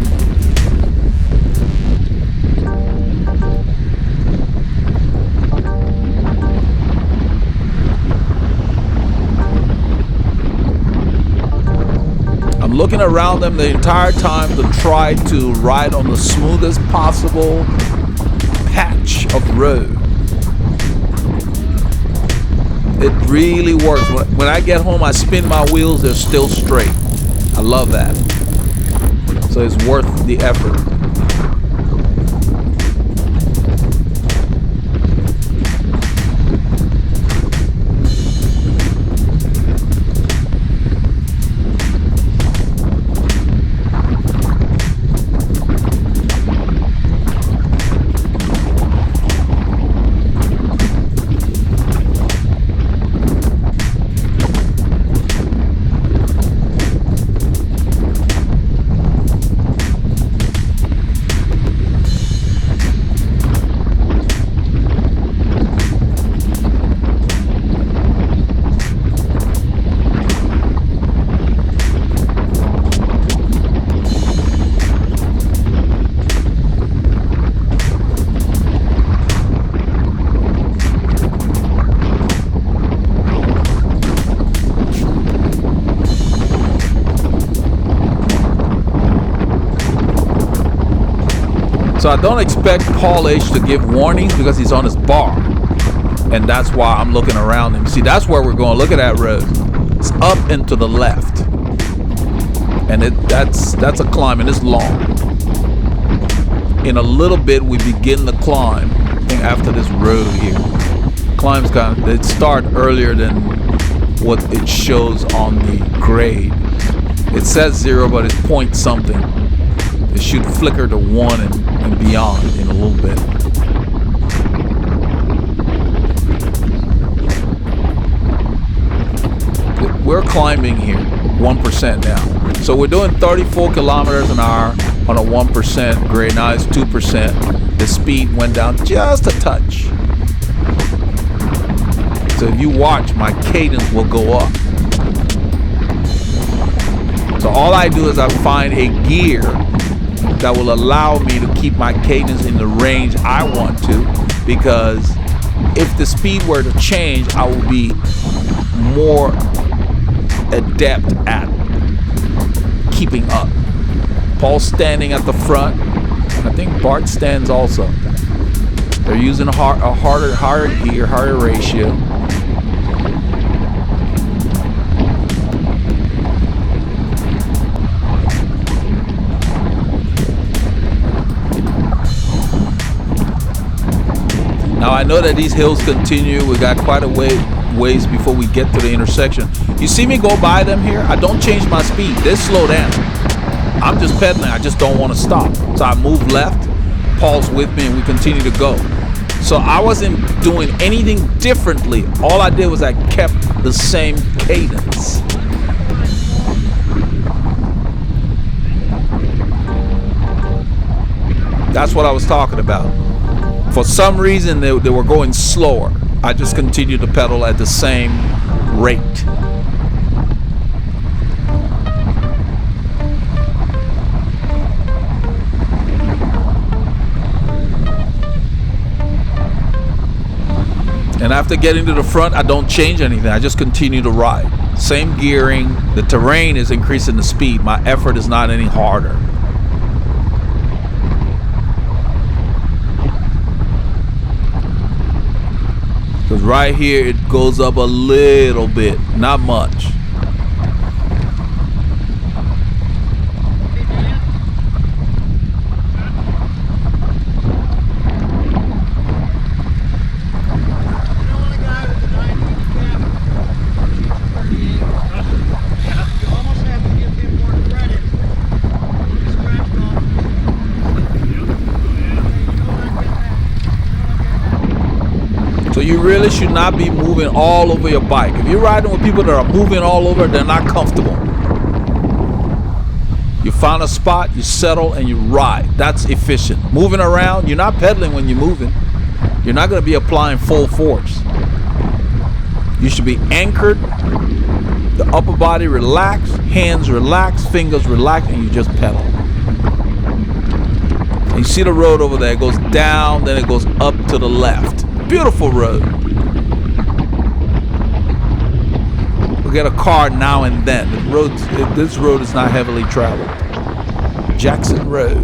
I'm looking around them the entire time to try to ride on the smoothest possible patch of road. It really works. When I get home, I spin my wheels, they're still straight. I love that. So it's worth the effort. So I don't expect Paul H to give warnings because he's on his bar. And that's why I'm looking around him. See, that's where we're going. Look at that road. It's up and to the left. And that's a climb, and it's long. In a little bit, we begin the climb after this road here. Climbs it start earlier than what it shows on the grade. It says 0, but it's point something. It should flicker to 1 and beyond in a little bit. We're climbing here 1% now. So we're doing 34 kilometers an hour on a 1% grade. Now it's 2%. The speed went down just a touch. So if you watch, my cadence will go up. So all I do is I find a gear that will allow me to keep my cadence in the range I want to, because if the speed were to change, I will be more adept at keeping up. Paul's standing at the front. I think Bart stands also. They're using a higher gear, higher ratio. Now I know that these hills continue. We got quite a ways before we get to the intersection. You see me go by them here? I don't change my speed. They slow down. I'm just pedaling. I just don't want to stop. So I move left. Paul's with me, and we continue to go. So I wasn't doing anything differently. All I did was I kept the same cadence. That's what I was talking about. For some reason, they were going slower. I just continued to pedal at the same rate. And after getting to the front, I don't change anything. I just continue to ride. Same gearing. The terrain is increasing the speed. My effort is not any harder. Because right here, it goes up a little bit, not much. So you really should not be moving all over your bike. If you're riding with people that are moving all over, they're not comfortable. You find a spot, you settle, and you ride. That's efficient. Moving around, you're not pedaling when you're moving. You're not going to be applying full force. You should be anchored, the upper body relaxed, hands relaxed, fingers relaxed, and you just pedal. And you see the road over there. It goes down, then it goes up to the left. Beautiful road. We'll get a car now and then. This road is not heavily traveled. Jackson Road.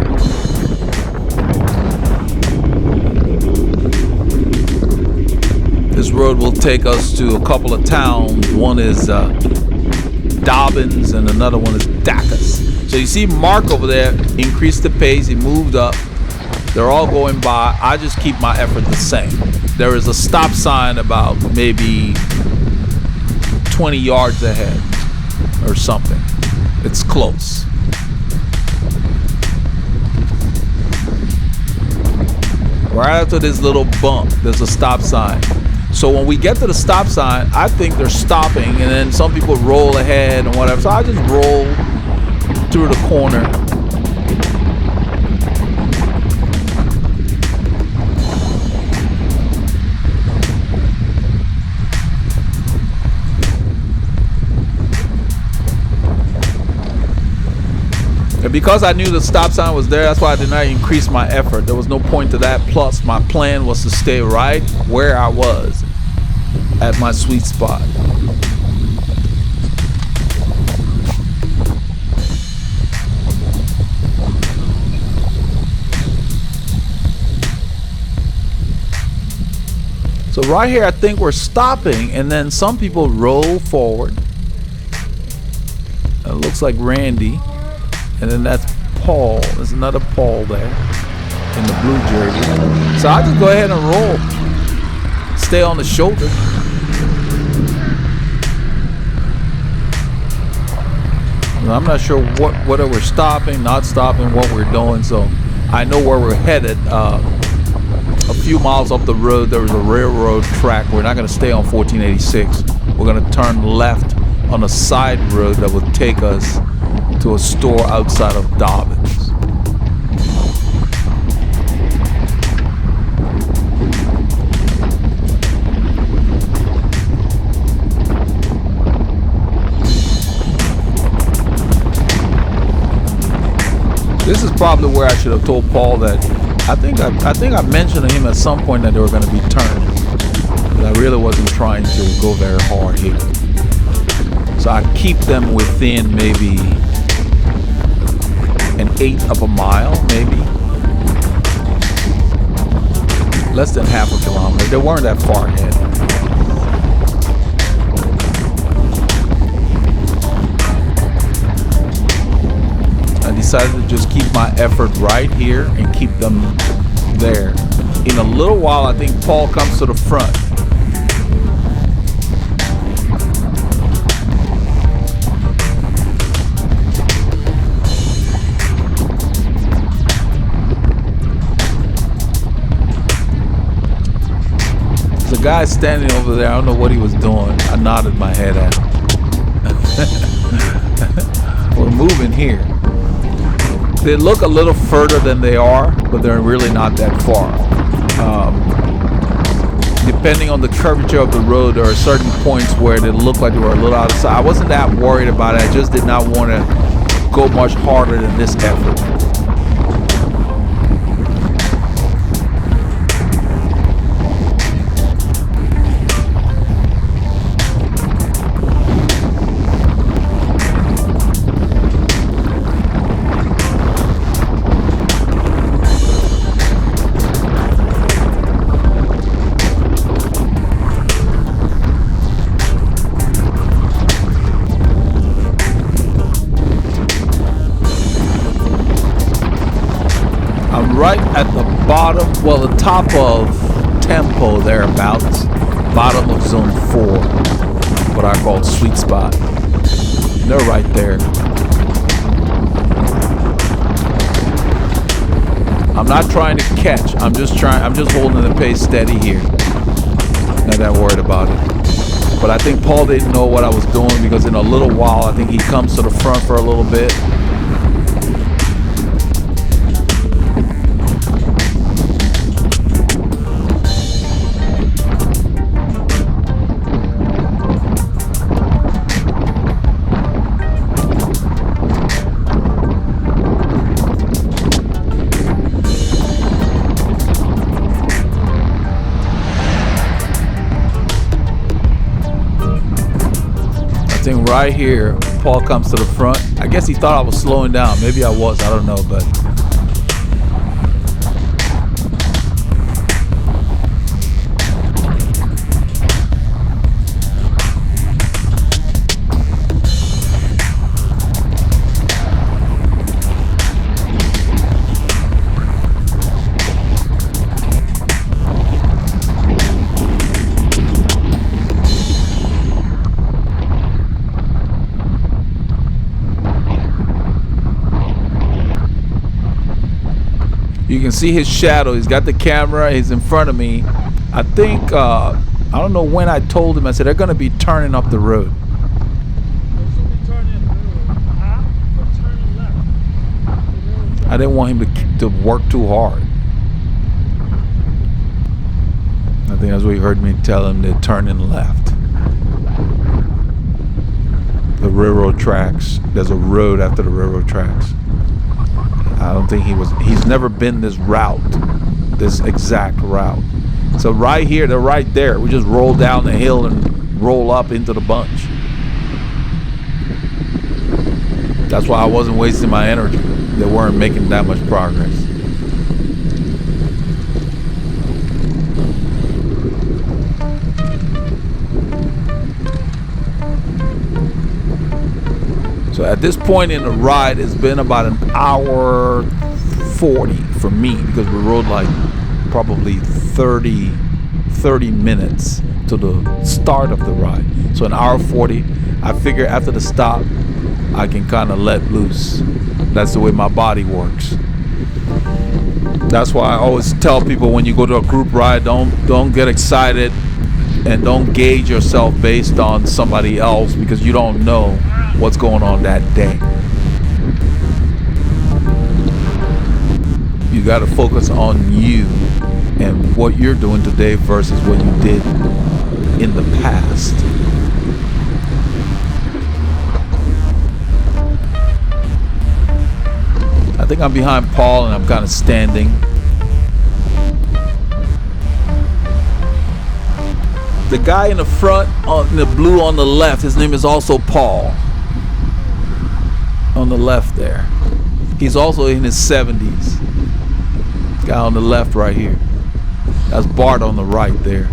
This road will take us to a couple of towns. One is Dobbins and another one is Dacus. So you see Mark over there increased the pace. He moved up. They're all going by. I just keep my effort the same. There is a stop sign about maybe 20 yards ahead or something. It's close. Right after this little bump, there's a stop sign. So when we get to the stop sign, I think they're stopping, and then some people roll ahead and whatever. So I just roll through the corner. And because I knew the stop sign was there, that's why I did not increase my effort. There was no point to that. Plus, my plan was to stay right where I was at my sweet spot. So right here, I think we're stopping, and then some people roll forward. It looks like Randy. And then that's Paul. There's another Paul there in the blue jersey. So I just go ahead and roll. Stay on the shoulder. And I'm not sure whether we're stopping, not stopping, what we're doing. So I know where we're headed. A few miles up the road, there was a railroad track. We're not going to stay on 1486. We're going to turn left on a side road that would take us to a store outside of Dobbins. This is probably where I should have told Paul that I think I mentioned to him at some point that they were going to be turning. But I really wasn't trying to go very hard here. So I keep them within maybe an eighth of a mile, maybe less than half a kilometer. They weren't that far ahead. I decided to just keep my effort right here and keep them there. In a little while, I think Paul comes to the front. The guy standing over there, I don't know what he was doing. I nodded my head at him. We're moving here. They look a little further than they are, but they're really not that far. Depending on the curvature of the road, there are certain points where they look like they were a little outside. I wasn't that worried about it. I just did not want to go much harder than this effort. Right at the bottom, well, the top of tempo thereabouts, bottom of zone 4, what I call sweet spot. They're right there. I'm not trying to catch. I'm just holding the pace steady here. Not that worried about it. But I think Paul didn't know what I was doing, because in a little while, I think he comes to the front for a little bit. Right here, Paul comes to the front. I guess he thought I was slowing down. Maybe I was, I don't know, but You can see his shadow. He's got the camera. He's in front of me. I think, I don't know when I told him. I said, they're going to be turning up the road. I didn't want him to work too hard. I think that's what you heard me tell him. They're turning left. The railroad tracks. There's a road after the railroad tracks. I don't think he's never been this route, this exact route. So right here, they're right there. We just roll down the hill and roll up into the bunch. That's why I wasn't wasting my energy. They weren't making that much progress. So at this point in the ride, it's been about an hour 40 for me, because we rode like probably 30 minutes to the start of the ride. So an hour 40. I figure after the stop, I can kind of let loose. That's the way my body works. That's why I always tell people, when you go to a group ride, don't get excited and don't gauge yourself based on somebody else, because you don't know what's going on that day. You got to focus on you and what you're doing today versus what you did in the past. I think I'm behind Paul and I'm kind of standing. The guy in the front, in the blue on the left, his name is also Paul. On the left there. He's also in his 70s. Guy on the left right here. That's Bart on the right there.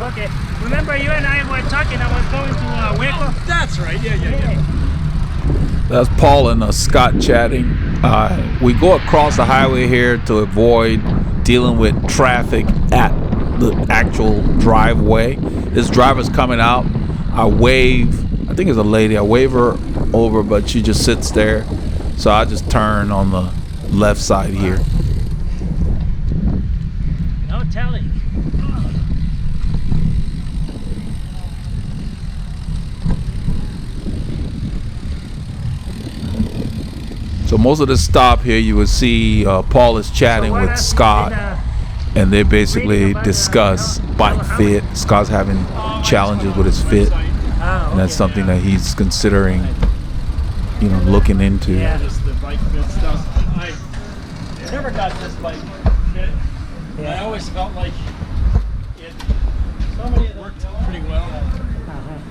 Okay. Remember you and I were talking, I was going to Waco? That's right, yeah. That's Paul and Scott chatting. We go across the highway here to avoid dealing with traffic at the actual driveway. This driver's coming out. I wave, I think it's a lady, I wave her over, but she just sits there. So I just turn on the left side here. No telling. So most of the stop here, you will see Paul is chatting with Scott, and they basically discuss bike fit. Scott's having challenges with his fit, and that's something that he's considering, looking into. Yeah, just the bike fit stuff. I never got this bike fit. I always felt like it worked pretty well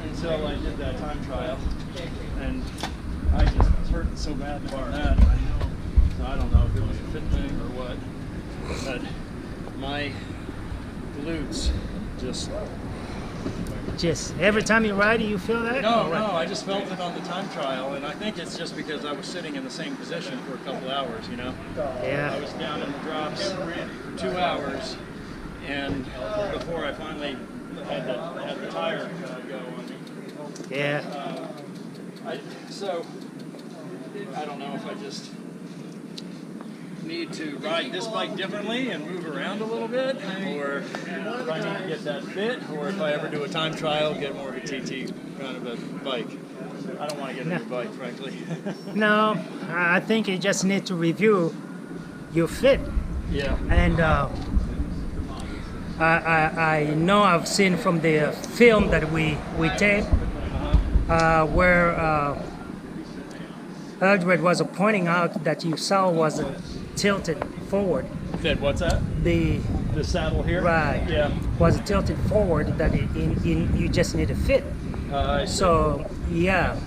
until I did that time trial, and I just was hurting so bad about that. So I don't know if it was a fit thing or what, but my glutes just every time you ride, you feel that? No, I just felt it on the time trial, and I think it's just because I was sitting in the same position for a couple hours, Yeah. I was down in the drops for 2 hours, and before I finally had the tire go on me. Yeah. So I don't know if I just need to ride this bike differently and move around a little bit, or if I need to get that fit, or if I ever do a time trial, get more of a TT kind of a bike. I don't want to get a new bike, frankly. No, I think you just need to review fit. Yeah. And I know I've seen from the film that we taped where Eldred was pointing out that you saw was tilted forward. That what's that? The saddle here? Right. Yeah. Was tilted forward, that you just need to fit. So, yeah.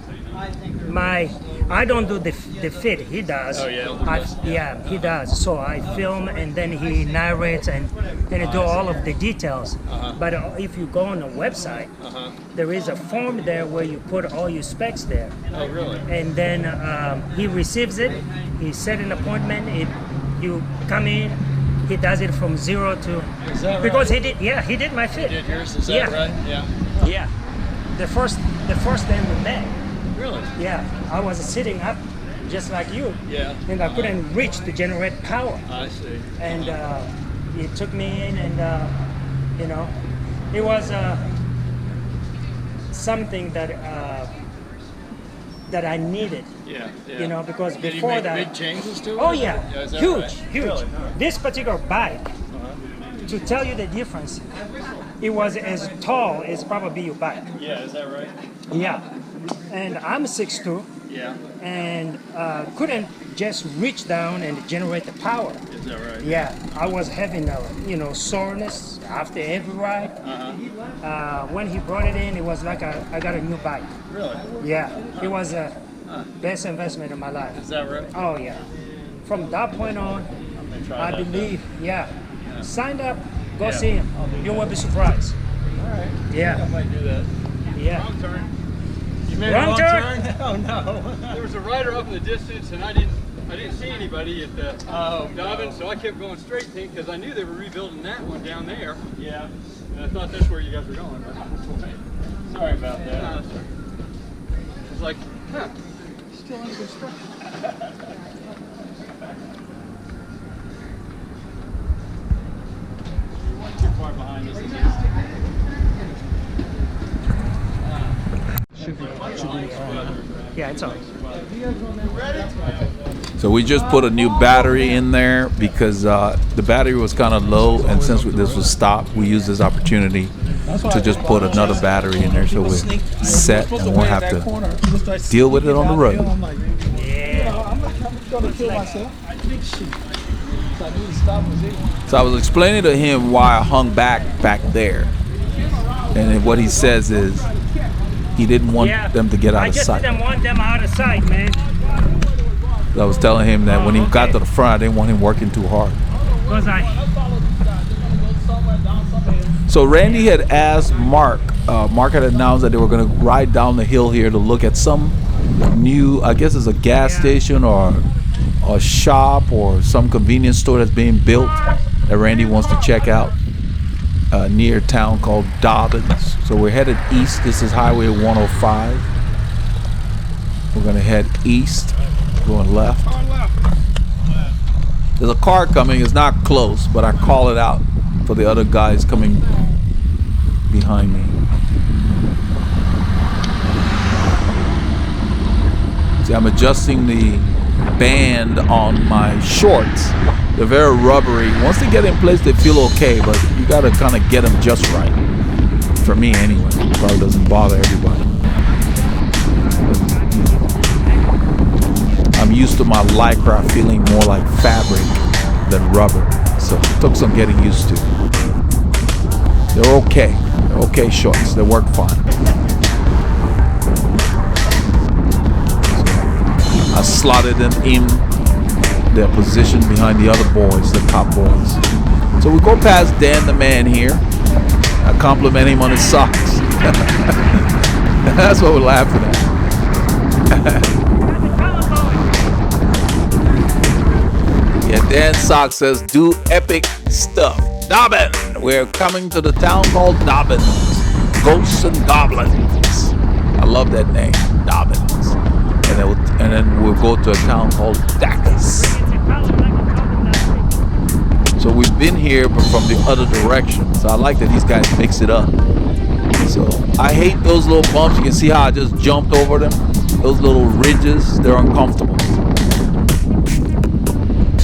I don't do the fit. He does. Oh, yeah? Yeah, he does. So I film and then he narrates and he do all of the details. But if you go on the website, there is a form there where you put all your specs there. Oh, really? And then he receives it. He set an appointment. You come in. He does it from 0 to. Is that right? Because he did. Yeah, he did my fit. Did yours? Is that Yeah. right? Yeah. Yeah. The first day we met. Really? Yeah, I was sitting up just like you. Yeah. And I couldn't reach to generate power. I see. And he took me in, and you know, it was something that I needed. Yeah. Yeah. You know, because Did you before make that. big changes to it? Oh yeah, Is that huge, right? huge. Really? This particular bike, to tell you the difference, it was as tall as probably your bike. Yeah. Is that right? Yeah, and I'm 6'2", Yeah. and couldn't just reach down and generate the power. Is that right? Yeah, I was having soreness after every ride. When he brought it in, it was like I got a new bike. Really? Yeah, it was the best investment of my life. Is that right? Oh yeah. From that point on, I'm gonna try I that believe, yeah. Signed up, go Yeah. see him. You will be surprised. Then. All right. I Yeah, might do that. yeah. Wrong turn. You made Wrong a wrong turn? turn? Oh no. There was a rider up in the distance, and I didn't see anybody at the Oh, Dobbin, so I kept going straight because I knew they were rebuilding that one down there, Yeah. and I thought that's where you guys were going. But Sorry about that. no, that's all right. It's like, huh, still under construction. You weren't too far behind us. Yeah, it's on. So we just put a new battery in there because the battery was kind of low, and since this was stopped, we used this opportunity to just put another battery in there so we're set and won't have to deal with it on the road. So I was explaining to him why I hung back there, and what he says is he didn't want them to get out I of just sight. didn't want them out of sight, man. I was telling him that when he got to the front, I didn't want him working too hard. Because So Randy had asked Mark. Mark had announced that they were going to ride down the hill here to look at some new, I guess it's a gas station or a shop or some convenience store that's being built that Randy wants to check out near a town called Dobbins. So we're headed east. This is Highway 105. We're going to head east, going left. There's a car coming. It's not close, but I call it out for the other guys coming behind me. See, I'm adjusting the band on my shorts. They're very rubbery. Once they get in place, they feel okay, but you gotta kind of get them just right. For me, anyway. Probably doesn't bother everybody. I'm used to my Lycra feeling more like fabric than rubber, so it took some getting used to. They're okay. They're okay shorts. They work fine. I slotted them in their position behind the other boys, the top boys. So we go past Dan the man here. I compliment him on his socks. That's what we're laughing at. Yeah, Dan's sock says, do epic stuff. Dobbin! We're coming to the town called Dobbins. Ghosts and Goblins. I love that name, Dobbins. And then we'll go to a town called Dacus. So we've been here, but from the other direction. So I like that these guys mix it up. So I hate those little bumps. You can see how I just jumped over them. Those little ridges, they're uncomfortable.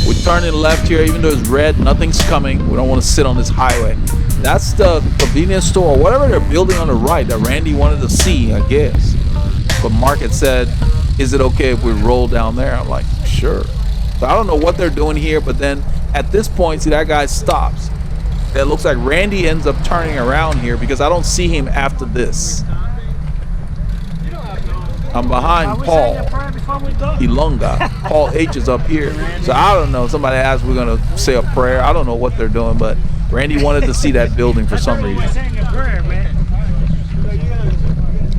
We're turning left here, even though it's red, nothing's coming. We don't want to sit on this highway. That's the convenience store, whatever they're building on the right that Randy wanted to see, I guess. But Mark had said, is it okay if we roll down there? I'm like, sure. So I don't know what they're doing here, but then at this point, see, that guy stops. It looks like Randy ends up turning around here because I don't see him after this. I'm behind Are we Paul saying a prayer before we go? Ilunga. Paul H is up here. So I don't know. Somebody asked we're going to say a prayer. I don't know what they're doing, but Randy wanted to see that building for some We're reason. saying a prayer, man.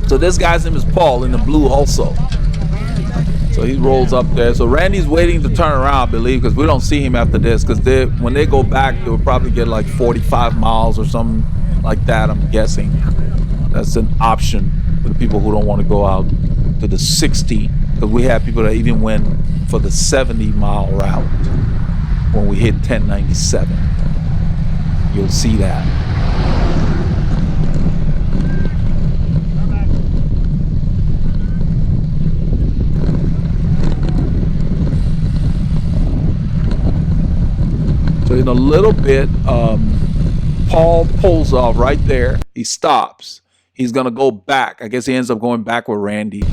So this guy's name is Paul in the blue also. So he rolls up there. So Randy's waiting to turn around, I believe, because we don't see him after this. Because when they go back, they'll probably get like 45 miles or something like that, I'm guessing. That's an option for the people who don't want to go out to the 60. Because we have people that even went for the 70-mile route when we hit 1097. You'll see that. So in a little bit, Paul pulls off right there. He stops. He's gonna go back. I guess he ends up going back with Randy.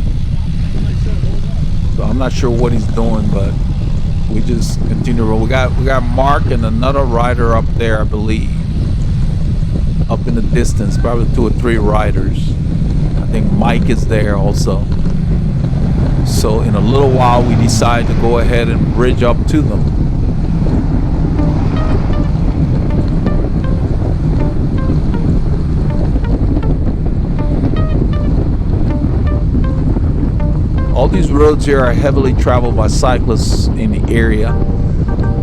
So I'm not sure what he's doing, but we just continue to roll. We got Mark and another rider up there, I believe, up in the distance. Probably 2 or 3 riders. I think Mike is there also. So in a little while, we decide to go ahead and bridge up to them. All these roads here are heavily traveled by cyclists in the area.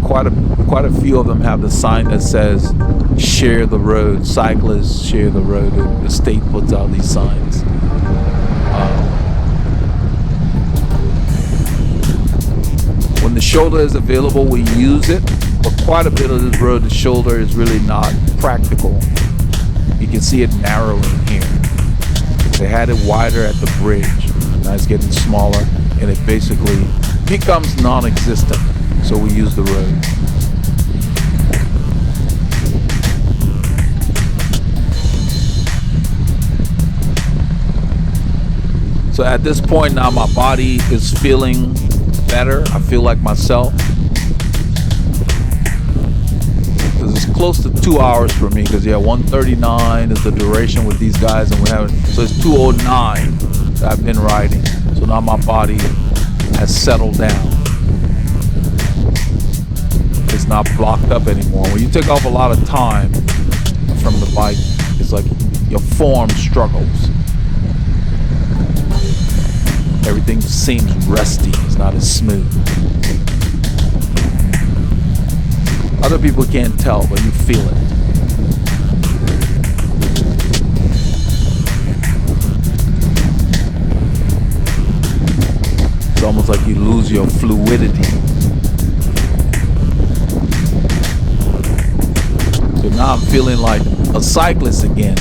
Quite a few of them have the sign that says "Share the road." Cyclists share the road. The state puts out these signs. When the shoulder is available, we use it. But quite a bit of this road, the shoulder is really not practical. You can see it narrowing here. They had it wider at the bridge. Now it's getting smaller, and it basically becomes non-existent. So we use the road. So at this point now, my body is feeling better. I feel like myself. Because it's close to 2 hours for me. Because 1:39 is the duration with these guys, and we haven't. So it's 2:09. I've been riding, so now my body has settled down. It's not blocked up anymore. When you take off a lot of time from the bike, it's like your form struggles. Everything seems rusty. It's not as smooth. Other people can't tell, but you feel it. It's almost like you lose your fluidity. So now I'm feeling like a cyclist again.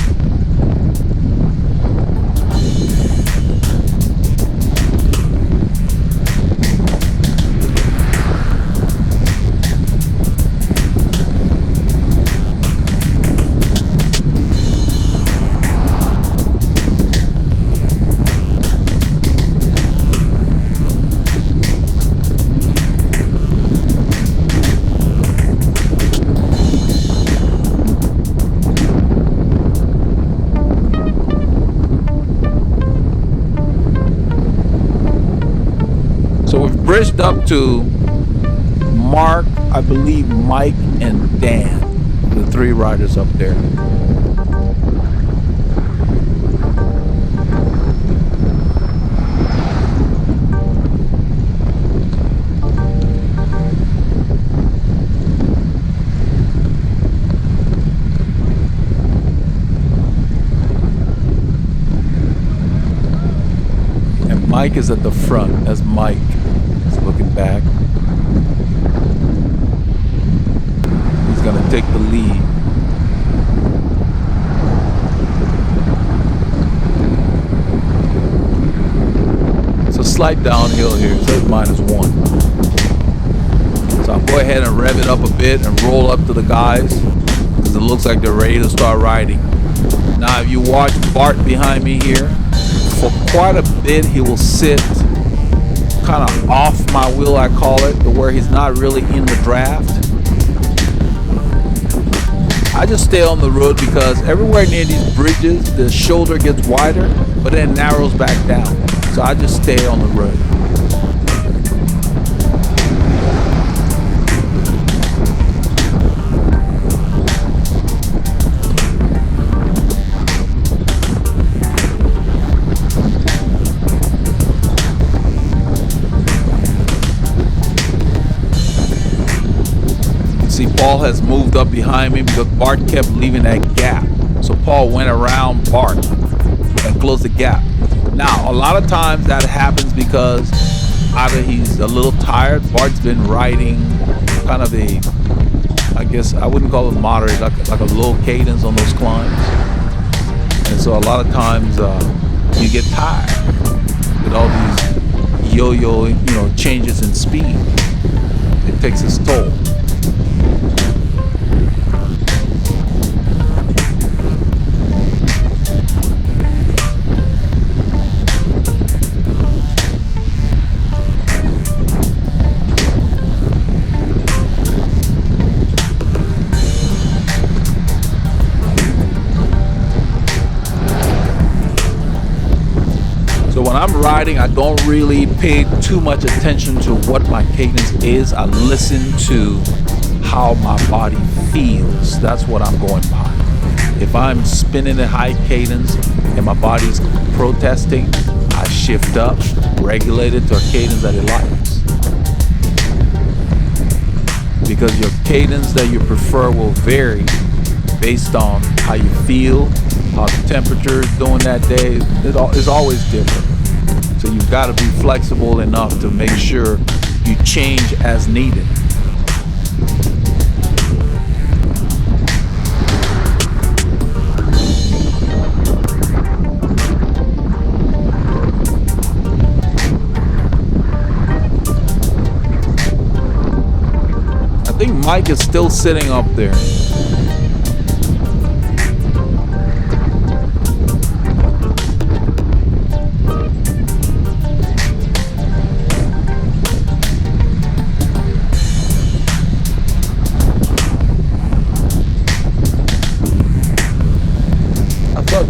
Bridged up to Mark, I believe Mike and Dan, the 3 riders up there. And Mike is at the front. That's Mike. Looking back. He's gonna take the lead. It's a slight downhill here, so it's -1. So I'll go ahead and rev it up a bit and roll up to the guys, because it looks like they're ready to start riding. Now if you watch Bart behind me here, for quite a bit he will sit kind of off my wheel, I call it, to where he's not really in the draft. I just stay on the road because everywhere near these bridges, the shoulder gets wider, but then narrows back down. So I just stay on the road. See, Paul has moved up behind me because Bart kept leaving that gap. So Paul went around Bart and closed the gap. Now, a lot of times that happens because either he's a little tired. Bart's been riding kind of a, I guess I wouldn't call it moderate, like a low cadence on those climbs. And so a lot of times you get tired with all these yo-yo, changes in speed. It takes its toll. So when I'm riding, I don't really pay too much attention to what my cadence is. I listen to how my body feels. That's what I'm going by. If I'm spinning at high cadence and my body's protesting, I shift up, regulate it to a cadence that it likes. Because your cadence that you prefer will vary based on how you feel, how the temperature is doing that day. It's always different. So you've got to be flexible enough to make sure you change as needed. I think Mike is still sitting up there.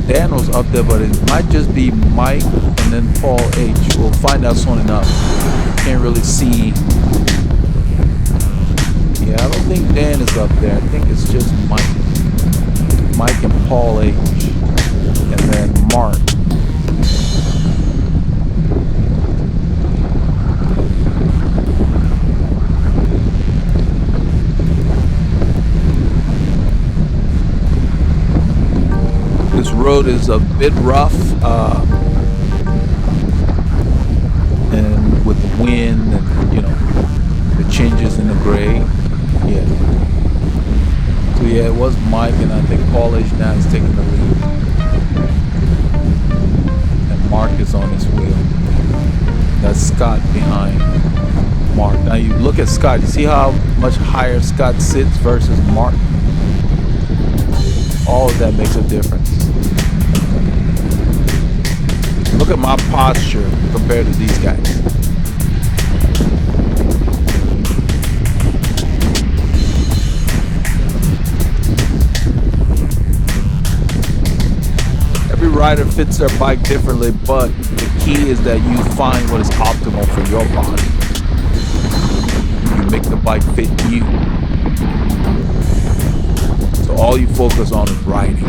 Dan was up there, but it might just be Mike and then Paul H. We'll find out soon enough. Can't really see. Yeah, I don't think Dan is up there. I think it's just Mike. Mike and Paul H. And then Mark. This road is a bit rough, and with the wind and the changes in the grade. Yeah. So yeah, it was Mike, and I think Paul H now is taking the lead, and Mark is on his wheel. That's Scott behind Mark. Now you look at Scott. You see how much higher Scott sits versus Mark? All of that makes a difference. Look at my posture compared to these guys. Every rider fits their bike differently, but the key is that you find what is optimal for your body. You make the bike fit you. So all you focus on is riding.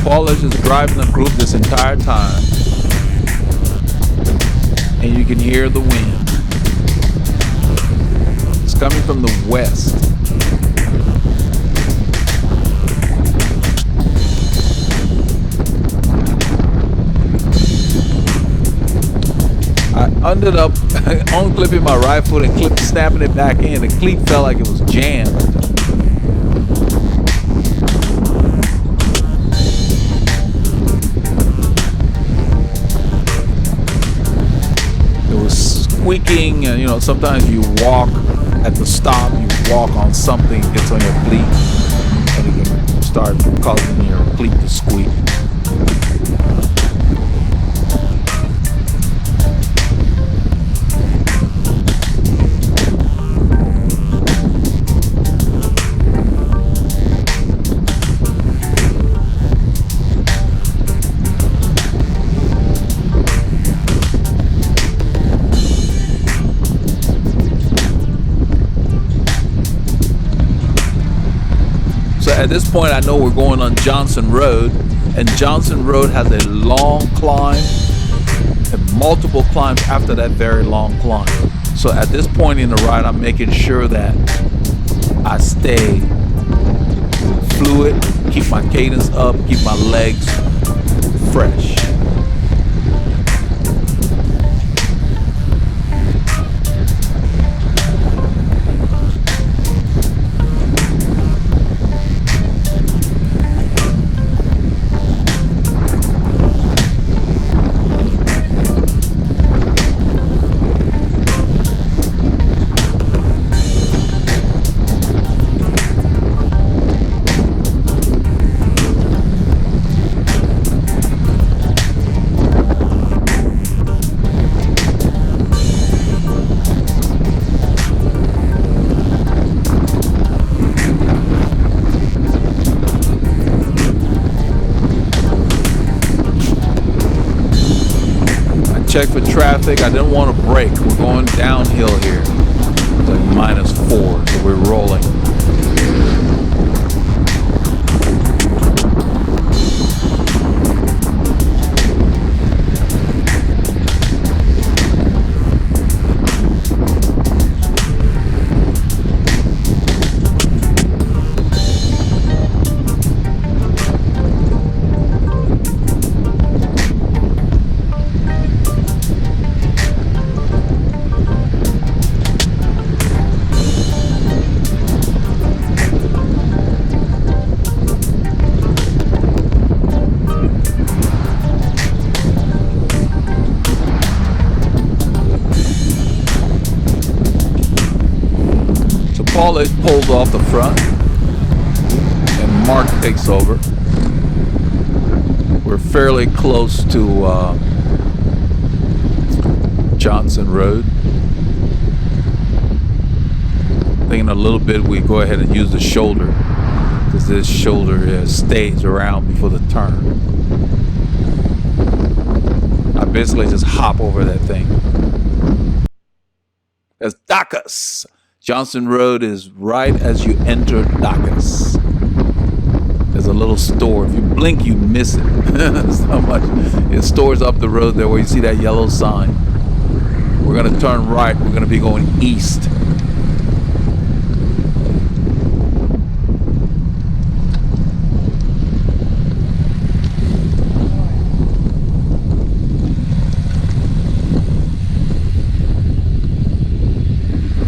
Paul is just driving the group this entire time. and you can hear the wind. It's coming from the west. I ended up unclipping my rifle and snapping it back in. The cleat felt like it was jammed. It was squeaking, and you know, sometimes you walk at the stop, you walk on something, it gets on your cleat, and it can start causing your cleat to squeak. At this point, I know we're going on Johnson Road, and Johnson Road has a long climb and multiple climbs after that very long climb. So at this point in the ride, I'm making sure that I stay fluid, keep my cadence up, keep my legs fresh. Check for traffic. I didn't want to brake. We're going downhill here. It's like -4, so we're rolling. Paul pulls off the front and Mark takes over. We're fairly close to Johnson Road. Thinking a little bit we go ahead and use the shoulder, because this shoulder stays around before the turn. I basically just hop over that thing. That's Dacus. Johnson Road is right as you enter Dacus. There's a little store. If you blink, you miss it. It's not much. It stores up the road there where you see that yellow sign. We're going to turn right. We're going to be going east.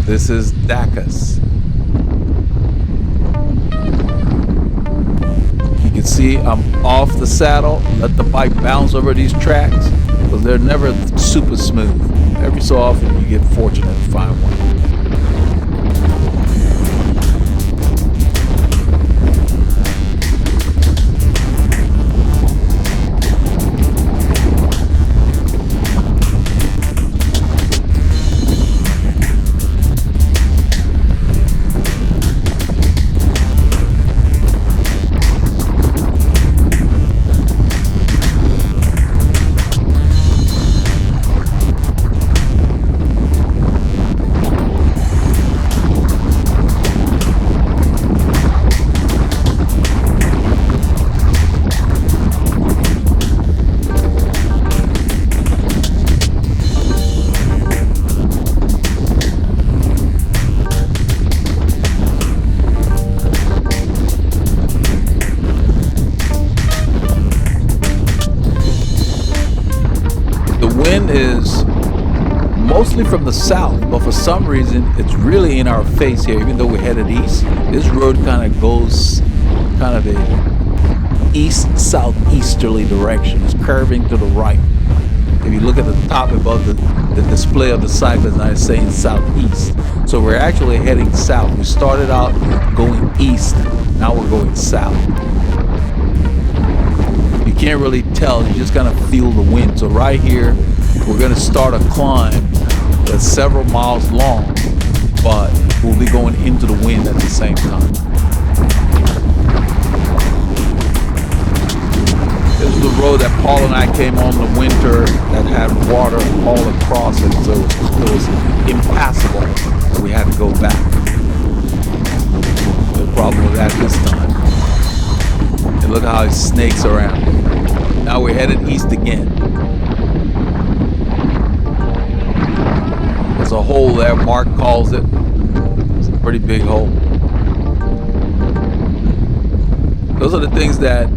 This is Dacus. You can see I'm off the saddle, let the bike bounce over these tracks, because they're never super smooth. Every so often you get fortunate to find one. wind is mostly from the south, but for some reason it's really in our face here. Even though we're headed east, this road kind of goes kind of a east-southeasterly direction. It's curving to the right. If you look at the top above the display of the cyclist, now it's saying southeast. So we're actually heading south. We started out going east, now we're going south. You can't really tell, you just kind of feel the wind. So right here, we're gonna start a climb that's several miles long, but we'll be going into the wind at the same time. This is the road that Paul and I came on the winter that had water all across it, so it was impassable. We had to go back. No problem with that this time. And look how it snakes around. Now we're headed east again. There's a hole there, Mark calls it. It's a pretty big hole. Those are the things that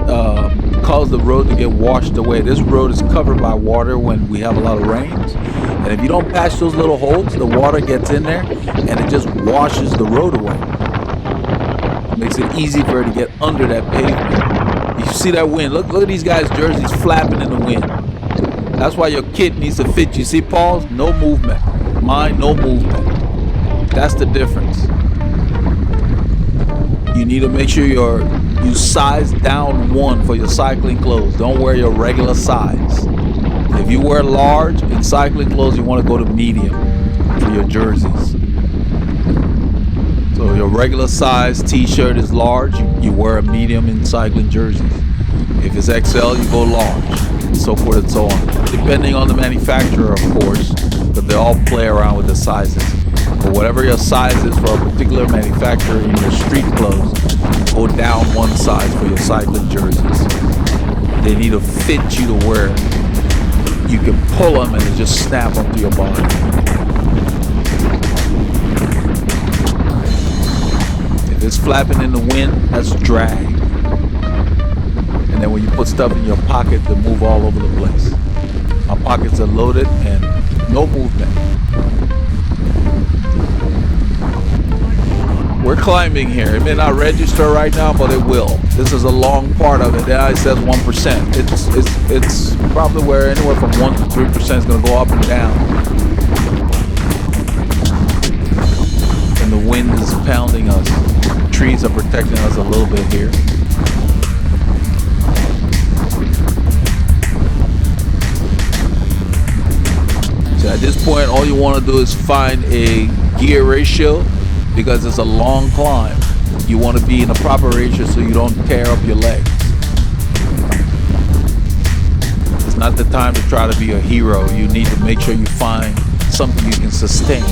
cause the road to get washed away. This road is covered by water when we have a lot of rains. And if you don't patch those little holes, the water gets in there and it just washes the road away. It makes it easy for it to get under that pavement. You see that wind? Look at these guys' jerseys flapping in the wind. That's why your kit needs to fit. You see Paul's? No movement. Mine, no movement. That's the difference. You need to make sure you size down one for your cycling clothes. Don't wear your regular size. If you wear large in cycling clothes, you want to go to medium for your jerseys. So your regular size t-shirt is large, you wear a medium in cycling jerseys. If it's XL, you go large, and so forth and so on. Depending on the manufacturer, of course, but they all play around with the sizes. But whatever your size is for a particular manufacturer in your street clothes, go down one size for your cycling jerseys. They need to fit you to where you can pull them and they just snap onto your body. If it's flapping in the wind, that's drag. And then when you put stuff in your pocket, they move all over the place. My pockets are loaded and no movement. We're climbing here. It may not register right now, but it will. This is a long part of it. Now it says 1%. It's probably where anywhere from 1 to 3% is going to go up and down. And the wind is pounding us. Trees are protecting us a little bit here. So at this point, all you want to do is find a gear ratio, because it's a long climb. You want to be in a proper ratio so you don't tear up your legs. It's not the time to try to be a hero. You need to make sure you find something you can sustain.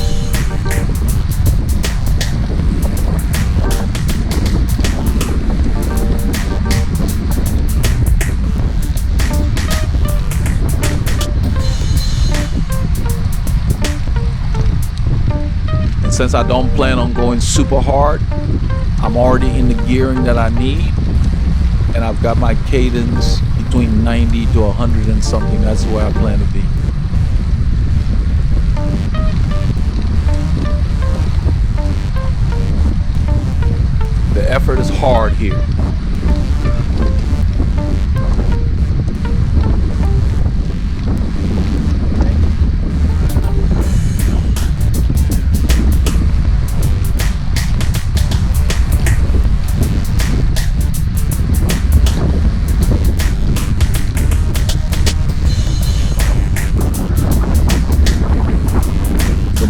Since I don't plan on going super hard, I'm already in the gearing that I need, and I've got my cadence between 90 to 100 and something. That's where I plan to be. The effort is hard here.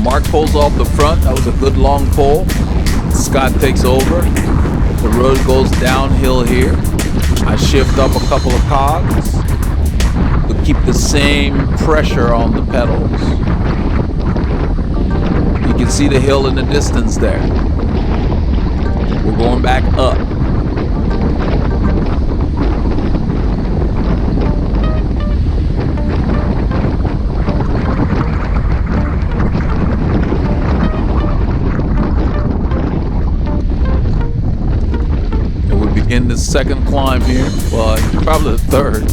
Mark pulls off the front. That was a good long pull. Scott takes over. The road goes downhill here. I shift up a couple of cogs to keep the same pressure on the pedals. You can see the hill in the distance there. We're going back up. In the second climb here, well, probably the third.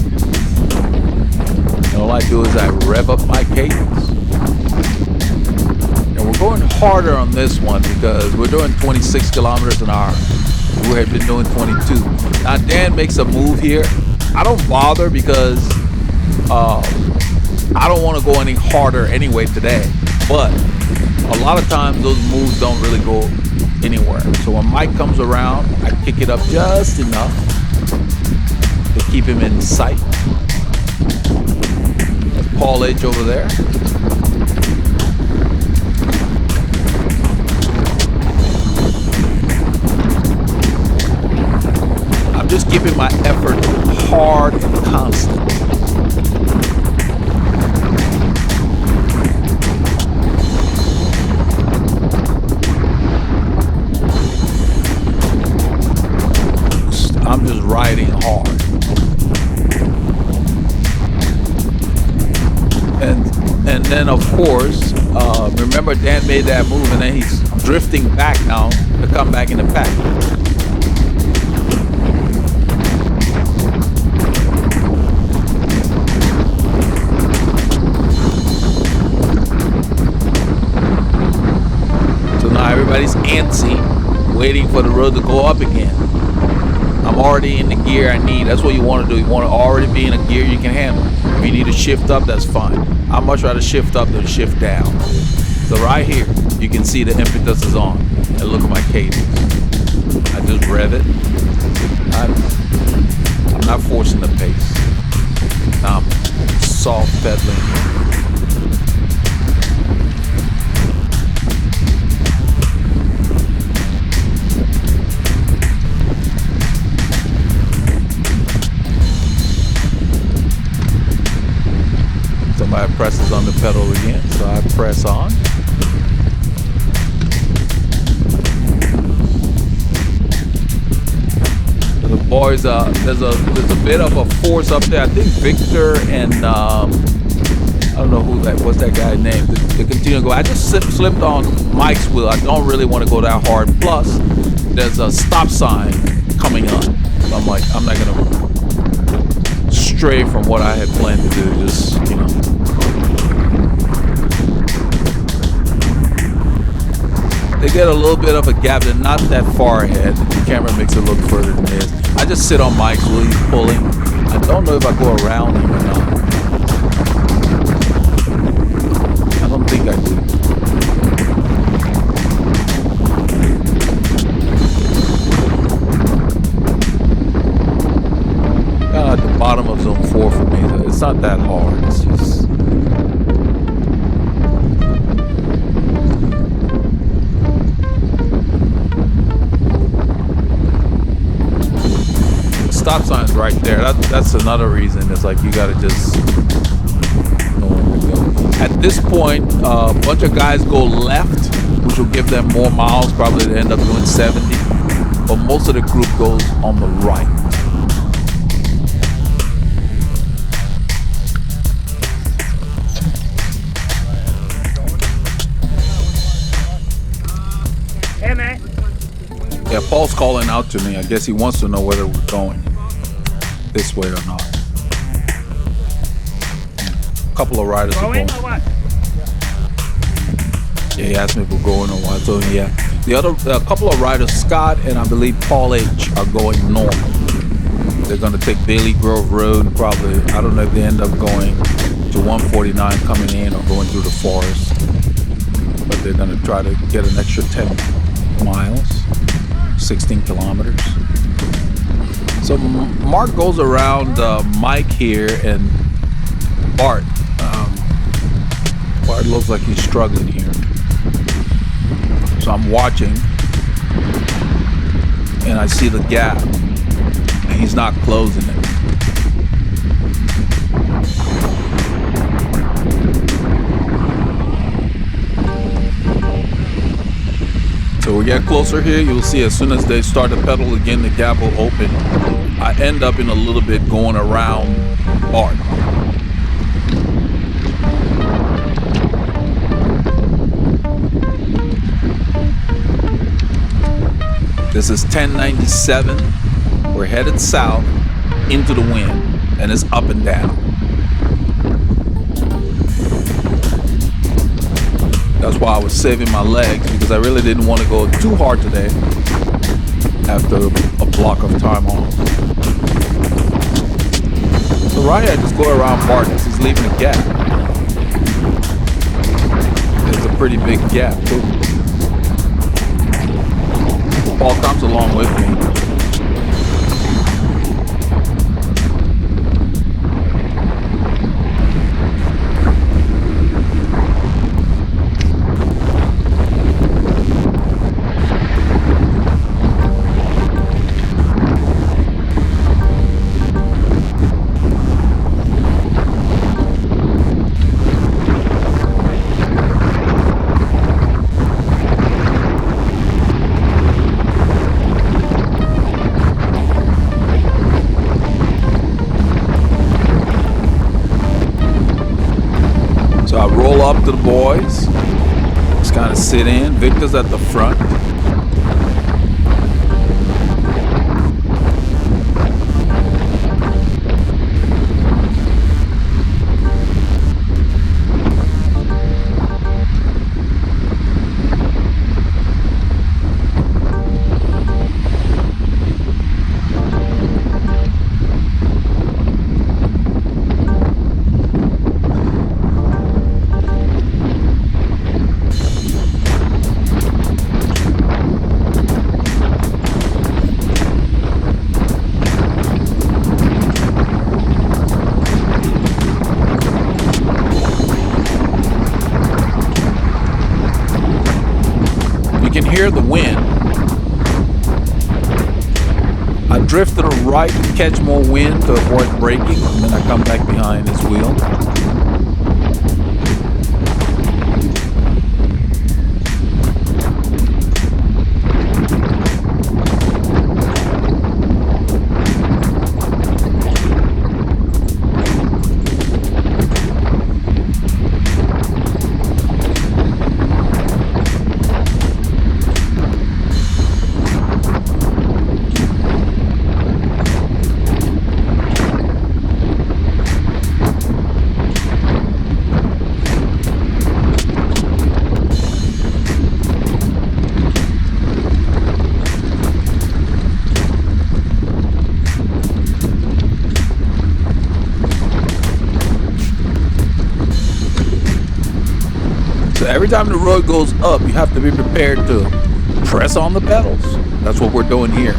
And I do is I rev up my cadence. And we're going harder on this one because we're doing 26 kilometers an hour. We had been doing 22. Now Dan makes a move here. I don't bother because I don't want to go any harder anyway today. But a lot of times those moves don't really go anywhere. So when Mike comes around, I kick it up just enough to keep him in sight. That's Paul H over there. I'm just keeping my effort hard and constant. I'm just riding hard. And then of course, remember Dan made that move and then he's drifting back now to come back in the pack. So now everybody's antsy, waiting for the road to go up again. I'm already in the gear I need. That's what you want to do. You want to already be in a gear you can handle. If you need to shift up, that's fine. I'd much rather shift up than shift down. So right here, you can see the impetus is on. And look at my cadence. I just rev it. I'm not forcing the pace. I'm soft pedaling. Somebody presses on the pedal again, so I press on. So the boys, there's a bit of a force up there. I think Victor and I don't know what's that guy's name? To continue to go. I just slipped on Mike's wheel. I don't really want to go that hard. Plus, there's a stop sign coming up. So I'm like, I'm not gonna stray from what I had planned to do. Just, you know. They get a little bit of a gap. They're not that far ahead. The camera makes it look further than this. I just sit on Mike's wheel. He's pulling. I don't know if I go around him or not. I don't think I do. Kind of at the bottom of zone 4 for me. It's not that hard. It's just... stop sign's right there. That's another reason. It's like you gotta just know where to go. At this point, a bunch of guys go left, which will give them more miles. Probably they end up doing 70. But most of the group goes on the right. Hey, man. Yeah, Paul's calling out to me. I guess he wants to know whether we're going this way or not. A couple of riders are going. Or what? Yeah, he asked me if we're going or what. So yeah, a couple of riders, Scott and I believe Paul H, are going north. They're going to take Bailey Grove Road and probably, I don't know if they end up going to 149 coming in or going through the forest. But they're going to try to get an extra 10 miles, 16 kilometers. So Mark goes around Mike here and Bart. Bart looks like he's struggling here. So I'm watching and I see the gap and he's not closing it. So we get closer here, you'll see as soon as they start to pedal again, the gap will open. I end up in a little bit going around Bart. This is 1097. We're headed south into the wind and it's up and down. why I was saving my legs, because I really didn't want to go too hard today after a block of time off. So right here, I just go around Marcus. He's leaving a gap. There's a pretty big gap too. Paul comes along with me. So I roll up to the boys, just kind of sit in. Victor's at the front. You can hear the wind. I drift to the right to catch more wind to avoid braking, and then I come back behind his wheel. So every time the road goes up, you have to be prepared to press on the pedals. That's what we're doing here.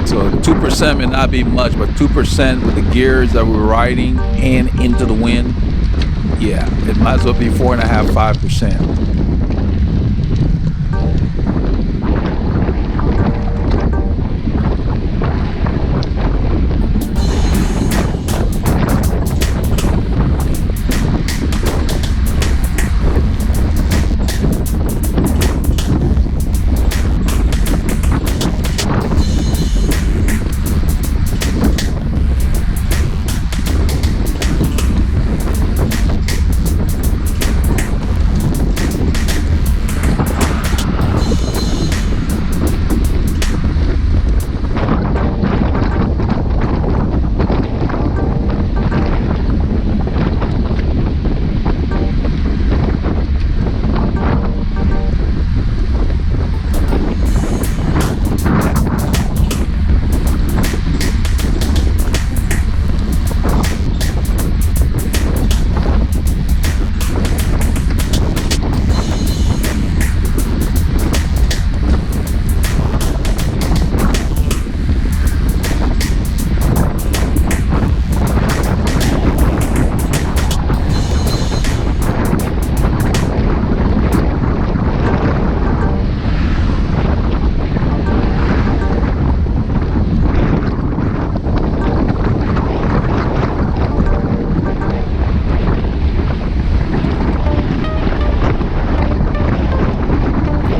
So 2% may not be much, but 2% with the gears that we're riding and into the wind, yeah, it might as well be 4.5%, 5%.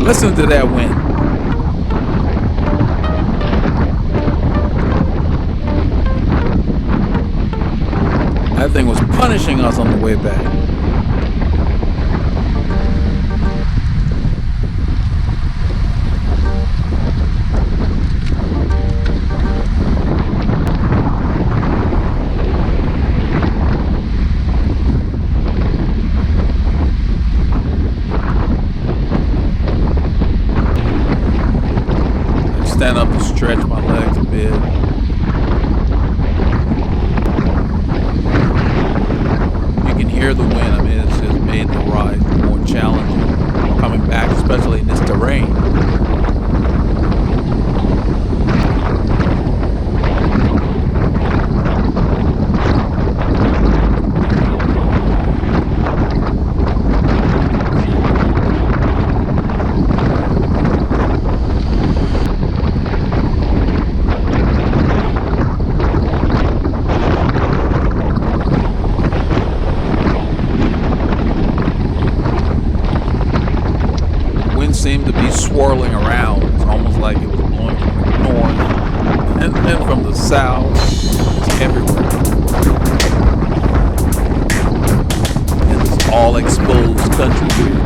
Listen to that wind. That thing was punishing us on the way back. and from the south, it's everywhere. And it's all exposed country here.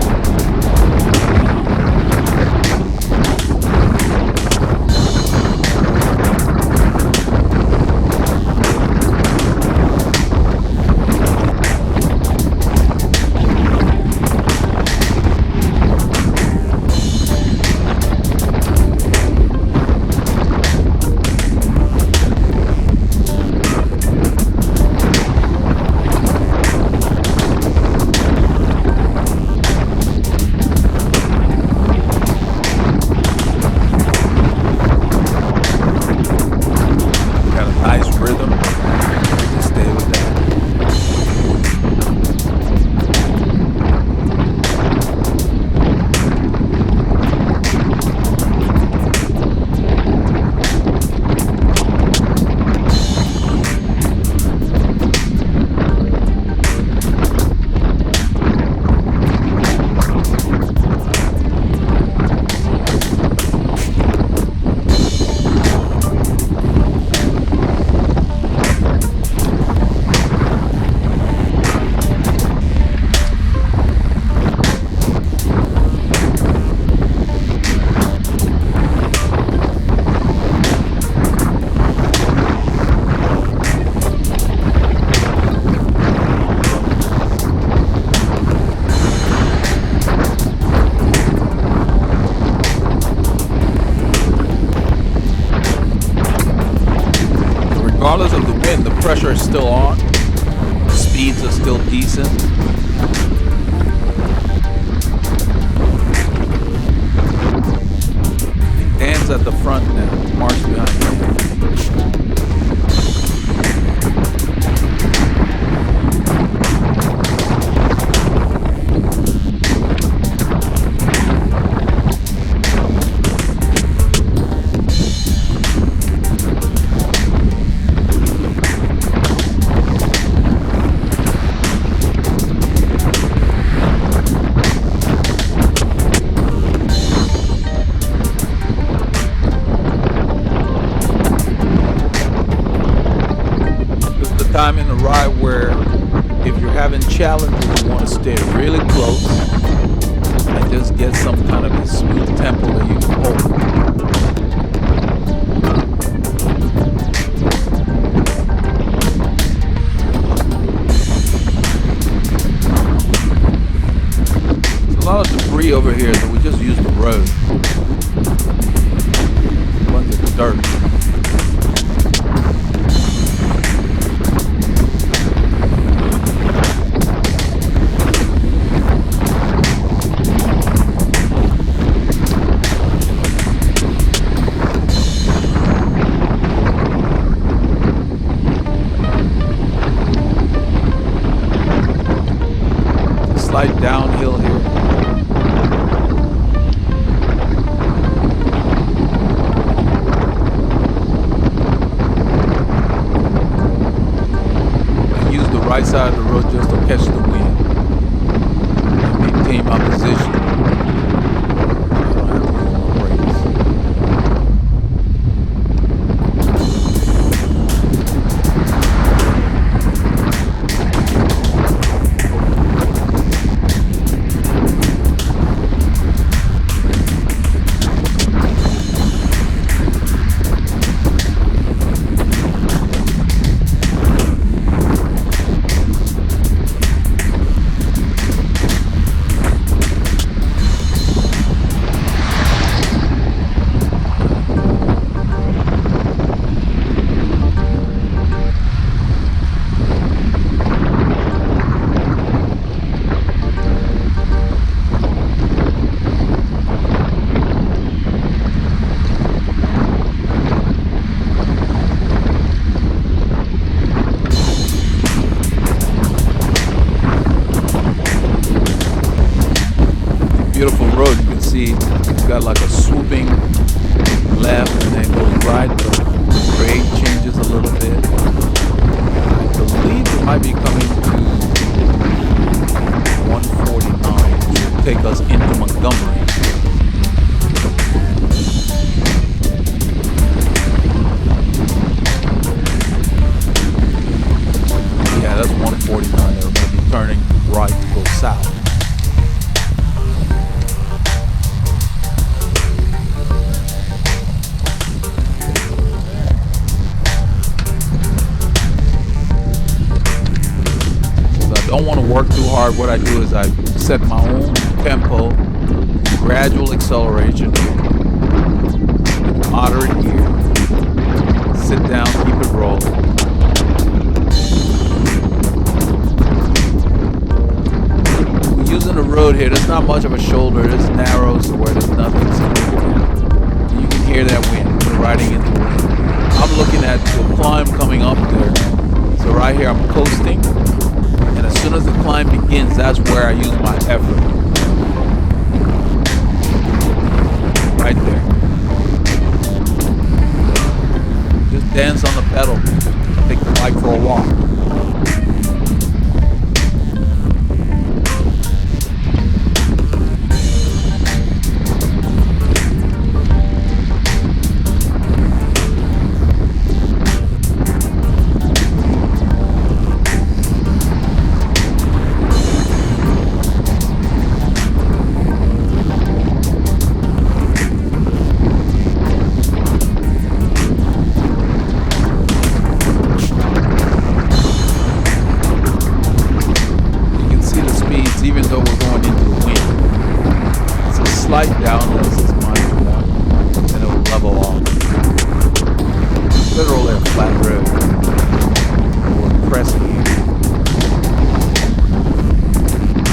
Regardless of the wind, the pressure is still on. The speeds are still decent. Dan's at the front now, Mark's behind me. Time in the ride where if you're having challenges, you want to stay really close and just get some kind of a smooth tempo that you can hold. There's a lot of debris over here, so we just use the road. A bunch of dirt. Slight downhill here. I use the right side of the road just to catch the wind and maintain my position. I don't have to use my brakes. don't want to work too hard, what I do is I set my own tempo, gradual acceleration, moderate gear, sit down, keep it rolling. We're using the road here. There's not much of a shoulder. It's narrow, so where there's nothing significant. You can hear that wind. We're riding into wind. I'm looking at the climb coming up there. So right here I'm coasting. And as soon as the climb begins, that's where I use my effort. Right there. Just dance on the pedal. Take the bike for a walk. Even though we're going into the wind, it's a slight down as it's -1, and it'll level off. Literally a flat road. We're pressing here.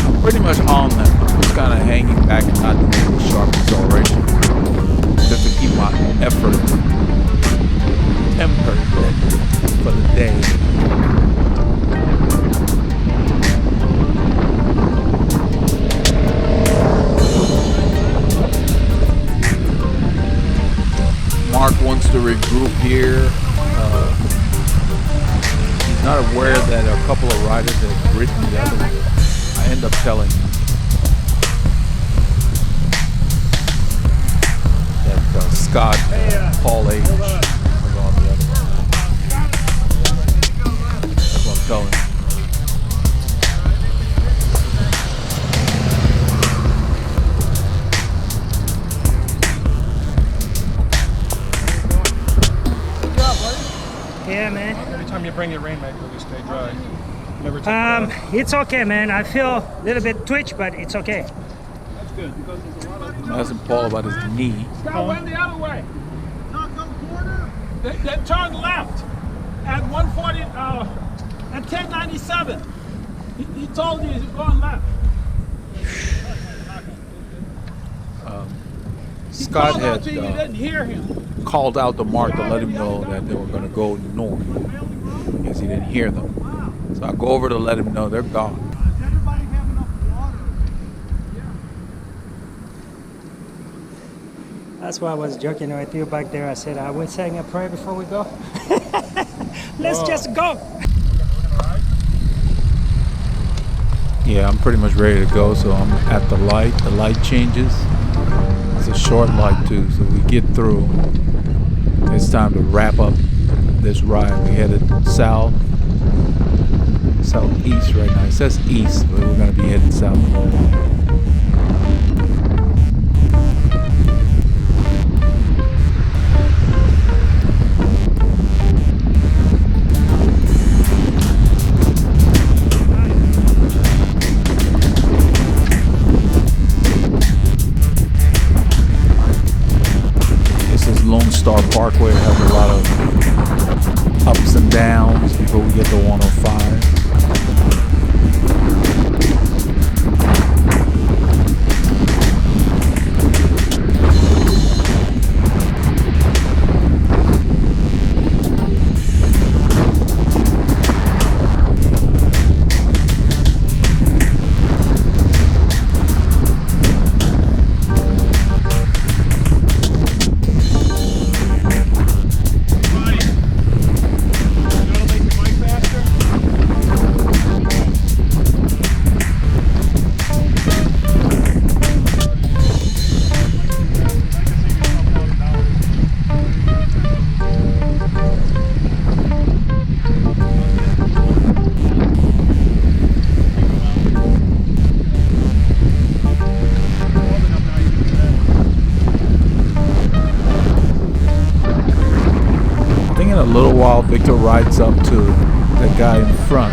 I'm pretty much on them. I'm just kind of hanging back and not doing a sharp acceleration, just to keep my effort tempered for the day. Mark wants to regroup here. He's not aware that a couple of riders have ridden the other way. I end up telling him that Scott and Paul H. are on the other way. That's what I'm telling him. Yeah, man. Every time you bring your rainmaker, you stay dry. Never take it off. It's okay, man. I feel a little bit twitch, but it's okay. That's good because there's a lot of. I'm asking Paul about his knee. Scott went the other way. They turned left at 140, at 1097. He told you he's going left. Scott had you didn't hear him. called out to Mark to let him know that they were going to go north because he didn't hear them. So I go over to let him know they're gone. Does everybody have enough water? That's why I was joking with you back there. I said, are we saying a prayer before we go? Let's just go. Yeah, I'm pretty much ready to go, so I'm at the light. The light changes. It's a short light too, so we get through. It's time to wrap up this ride. We headed southeast right now. It says east, but we're gonna be heading south. Lone Star Parkway has a lot of ups and downs before we get to 105. Victor rides up to the guy in front.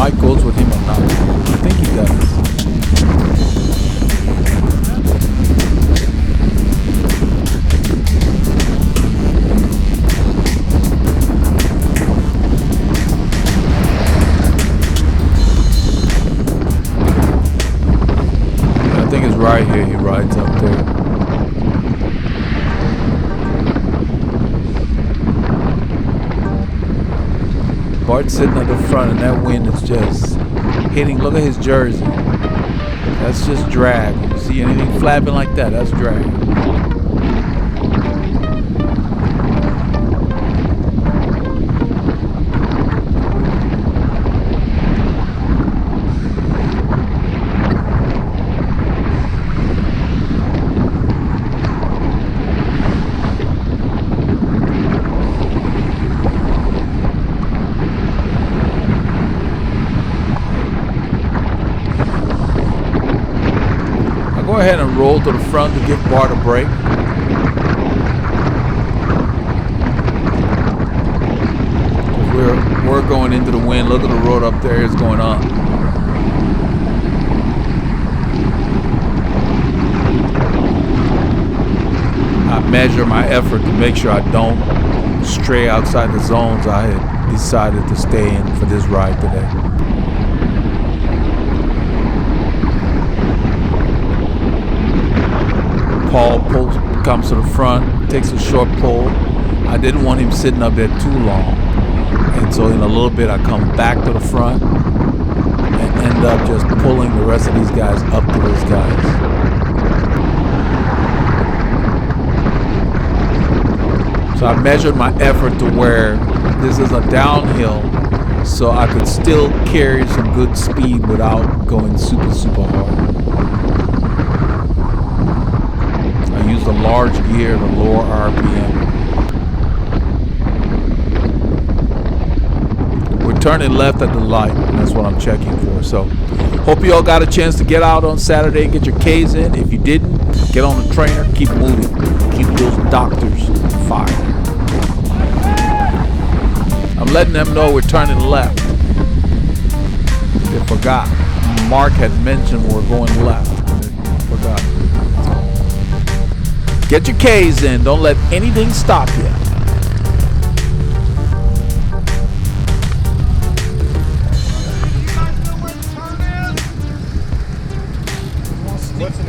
mic goes with him or not. I think he does. I think it's right here. He rides up there. Bart's sitting at the front, and that wind is just hitting. Look at his jersey. That's just drag. When you see anything flapping like that, that's drag. Go ahead and roll to the front to give Bart a break. We're going into the wind. Look at the road up there. It's going on. I measure my effort to make sure I don't stray outside the zones I had decided to stay in for this ride today. Paul comes to the front, takes a short pull. I didn't want him sitting up there too long. And so in a little bit, I come back to the front and end up just pulling the rest of these guys up to those guys. So I measured my effort to where this is a downhill, so I could still carry some good speed without going super, super hard. Use the large gear to lower RPM. We're turning left at the light, and that's what I'm checking for. So, hope you all got a chance to get out on Saturday and get your Ks in. If you didn't, get on the trainer, keep moving. Keep those doctors fired. I'm letting them know we're turning left. They forgot. Mark had mentioned we're going left. They forgot. Get your Ks in. Don't let anything stop you.